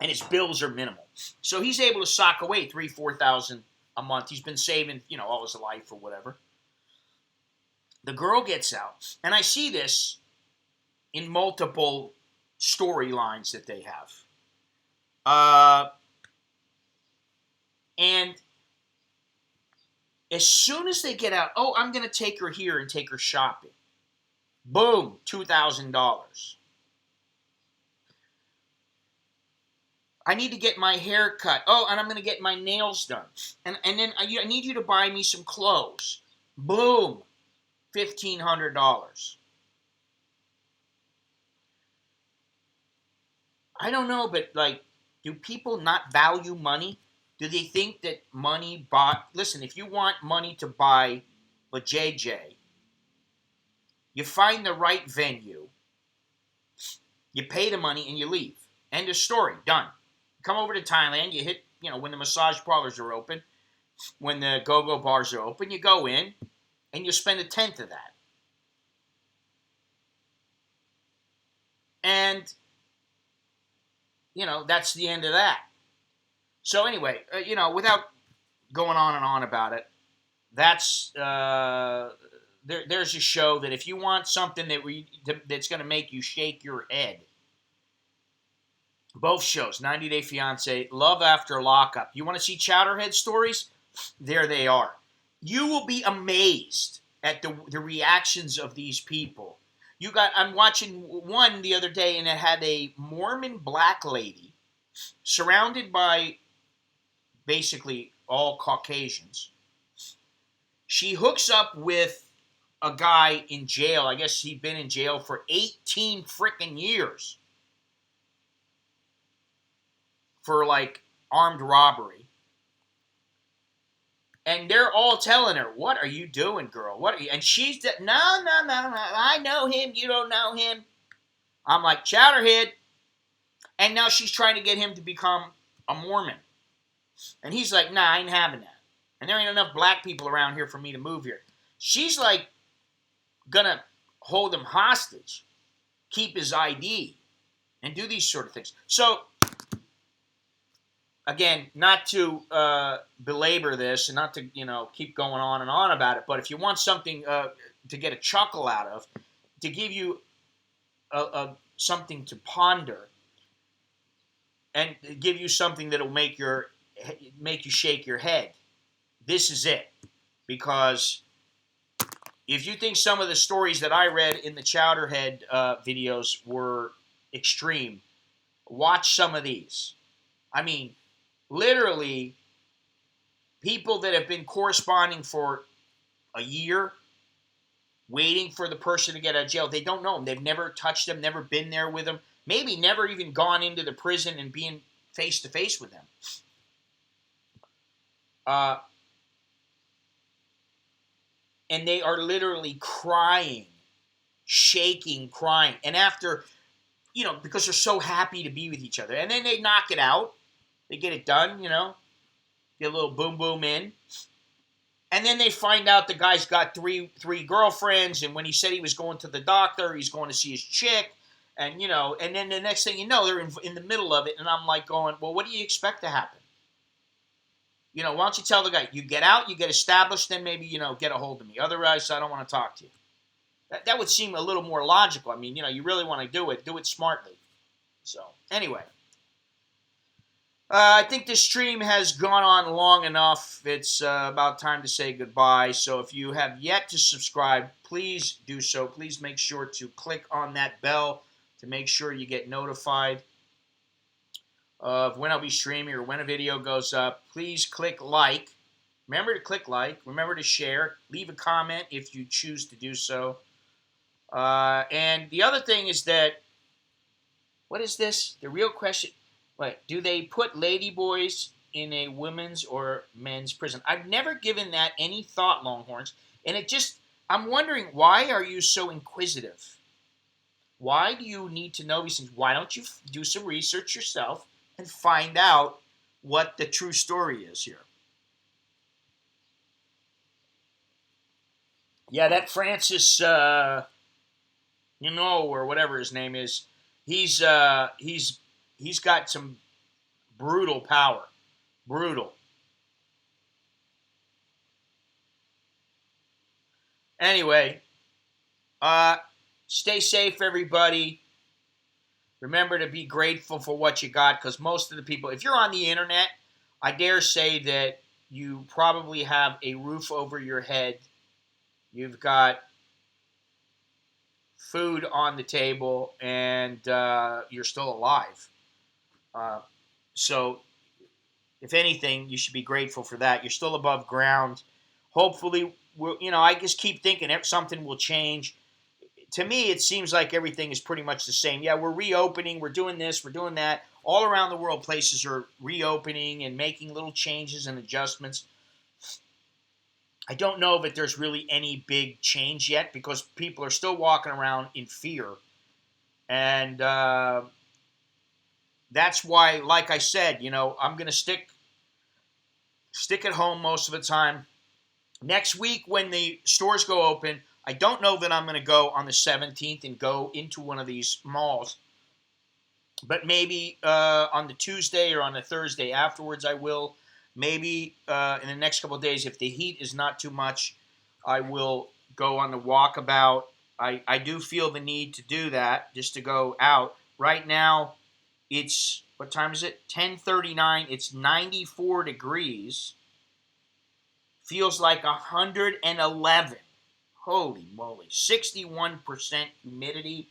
and his bills are minimal. So he's able to sock away $3,000-4,000 a month. He's been saving, all his life or whatever. The girl gets out, and I see this in multiple storylines that they have. And as soon as they get out, I'm going to take her here and take her shopping. Boom, $2,000. I need to get my hair cut. And I'm going to get my nails done. And then I need you to buy me some clothes. Boom. $1,500. I don't know, but do people not value money? Do they think that money listen, if you want money to buy a JJ, you find the right venue, you pay the money, and you leave. End of story. Done. Come over to Thailand, you hit, when the massage parlors are open, when the go-go bars are open, you go in, and you spend 1/10 of that. And, that's the end of that. So anyway, without going on and on about it, that's, there's a show that if you want something that's going to make you shake your head, both shows, 90 Day Fiancé, Love After Lockup. You want to see chowderhead stories? There they are. You will be amazed at the reactions of these people. I'm watching one the other day, and it had a Mormon black lady surrounded by basically all Caucasians. She hooks up with a guy in jail. I guess he'd been in jail for 18 freaking years for like armed robbery. And they're all telling her, "What are you doing, girl? What are you?" And she's no. I know him. You don't know him. I'm like, Chowderhead. And now she's trying to get him to become a Mormon. And he's like, nah, I ain't having that. And there ain't enough black people around here for me to move here. She's like, gonna hold him hostage, keep his ID, and do these sort of things. So, again, not to belabor this and not to, keep going on and on about it, but if you want something to get a chuckle out of, to give you something to ponder, and give you something that'll make you shake your head, this is it. Because if you think some of the stories that I read in the Chowderhead videos were extreme, watch some of these. I mean, literally, people that have been corresponding for a year, waiting for the person to get out of jail, they don't know them. They've never touched them, never been there with them, maybe never even gone into the prison and being face-to-face with them. And they are literally crying, shaking, crying. And after, because they're so happy to be with each other. And then they knock it out. They get it done, get a little boom boom in. And then they find out the guy's got three girlfriends. And when he said he was going to the doctor, he's going to see his chick. And, and then the next thing you know, they're in the middle of it. And I'm like going, well, what do you expect to happen? Why don't you tell the guy, you get out, you get established, then maybe, get a hold of me. Otherwise, I don't want to talk to you. That would seem a little more logical. I mean, you really want to do it smartly. So, anyway. I think this stream has gone on long enough. It's about time to say goodbye. So if you have yet to subscribe, please do so. Please make sure to click on that bell to make sure you get notified of when I'll be streaming or when a video goes up. Please click like. Remember to click like. Remember to share. Leave a comment if you choose to do so. And the other thing is that, what is this? The real question, do they put ladyboys in a women's or men's prison? I've never given that any thought, Longhorns. And I'm wondering, why are you so inquisitive? Why do you need to know these things? Why don't you do some research yourself and find out what the true story is here? Yeah, that Francis, or whatever his name is, he's got some brutal power. Brutal. Anyway, stay safe, everybody. Remember to be grateful for what you got, because most of the people, if you're on the internet, I dare say that you probably have a roof over your head. You've got food on the table, and you're still alive. So, if anything, you should be grateful for that. You're still above ground. Hopefully, I just keep thinking something will change. To me, it seems like everything is pretty much the same. Yeah, we're reopening, we're doing this, we're doing that. All around the world, places are reopening and making little changes and adjustments. I don't know that there's really any big change yet, because people are still walking around in fear. And that's why, like I said, I'm going to stick at home most of the time. Next week, when the stores go open, I don't know that I'm going to go on the 17th and go into one of these malls. But maybe on the Tuesday or on the Thursday afterwards I will. Maybe in the next couple of days, if the heat is not too much, I will go on the walkabout. I do feel the need to do that, just to go out. Right now, it's, what time is it? 10:39. It's 94 degrees. Feels like 111. Holy moly. 61% humidity,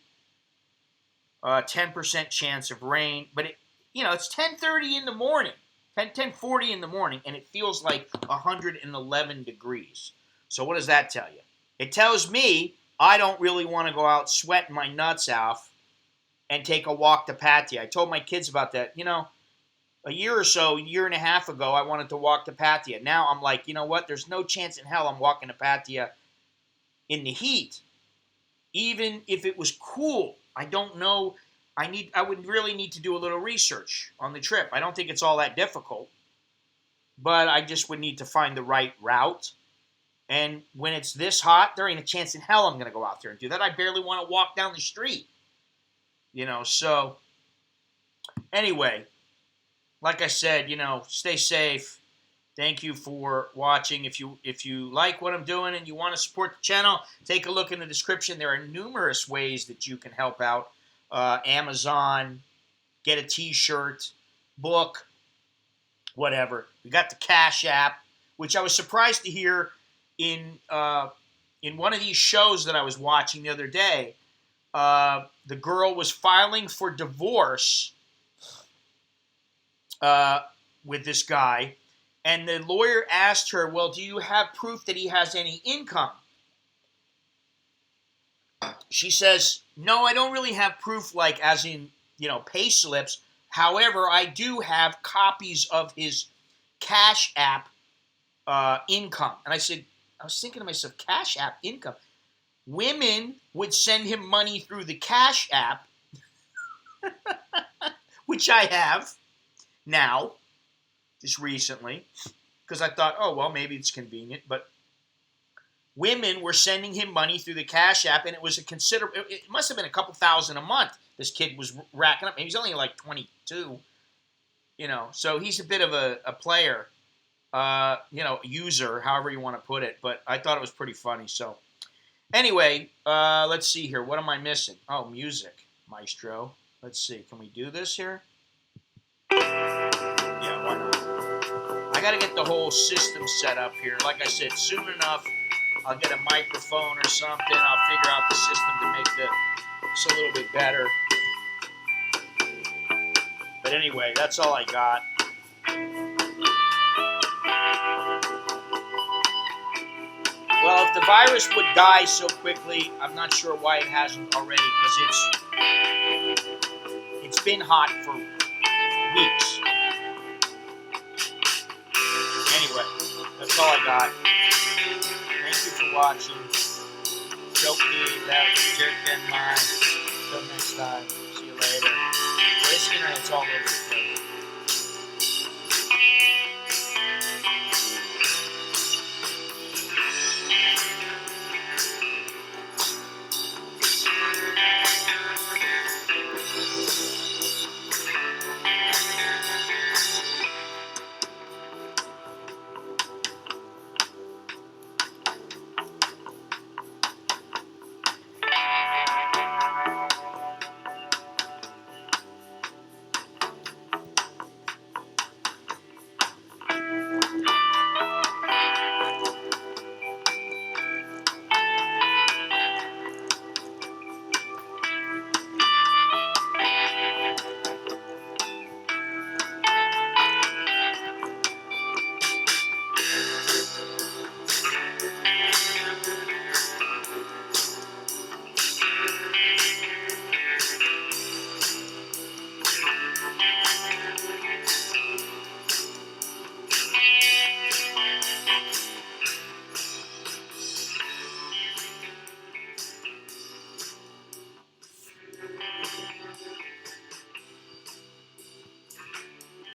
10% chance of rain. But, it's 10:30 in the morning, 10:40 in the morning, and it feels like 111 degrees. So what does that tell you? It tells me I don't really want to go out sweating my nuts off and take a walk to Pattaya. I told my kids about that. A year and a half ago, I wanted to walk to Pattaya. Now I'm like, you know what? There's no chance in hell I'm walking to Pattaya in the heat. Even if it was cool, I don't know. I would really need to do a little research on the trip. I don't think it's all that difficult, but I just would need to find the right route. And when it's this hot, there ain't a chance in hell I'm going to go out there and do that. I barely want to walk down the street. So anyway, like I said, stay safe. Thank you for watching. If you like what I'm doing and you want to support the channel, take a look in the description. There are numerous ways that you can help out. Amazon, get a t-shirt, book, whatever. We got the Cash App, which I was surprised to hear in one of these shows that I was watching the other day. The girl was filing for divorce with this guy, and the lawyer asked her, well, do you have proof that he has any income? She says, no, I don't really have proof, like as in, pay slips. However, I do have copies of his Cash App income. And I was thinking to myself, Cash App income? Women would send him money through the Cash App, which I have now, just recently, because I thought, oh, well, maybe it's convenient. But women were sending him money through the Cash App, and it was it must have been a couple thousand a month this kid was racking up. Maybe he's only like 22, so he's a bit of a player, user, however you want to put it. But I thought it was pretty funny. So anyway, let's see here. What am I missing? Oh, music, maestro. Let's see. Can we do this here? Yeah, why not? I got to get the whole system set up here. Like I said, soon enough, I'll get a microphone or something. I'll figure out the system to make this a little bit better. But anyway, that's all I got. Well, if the virus would die so quickly, I'm not sure why it hasn't already, because it's been hot for weeks. Anyway, that's all I got. Thank you for watching. Choke me, left, chicken, mine. Until next time. See you later. This internet's all over the place.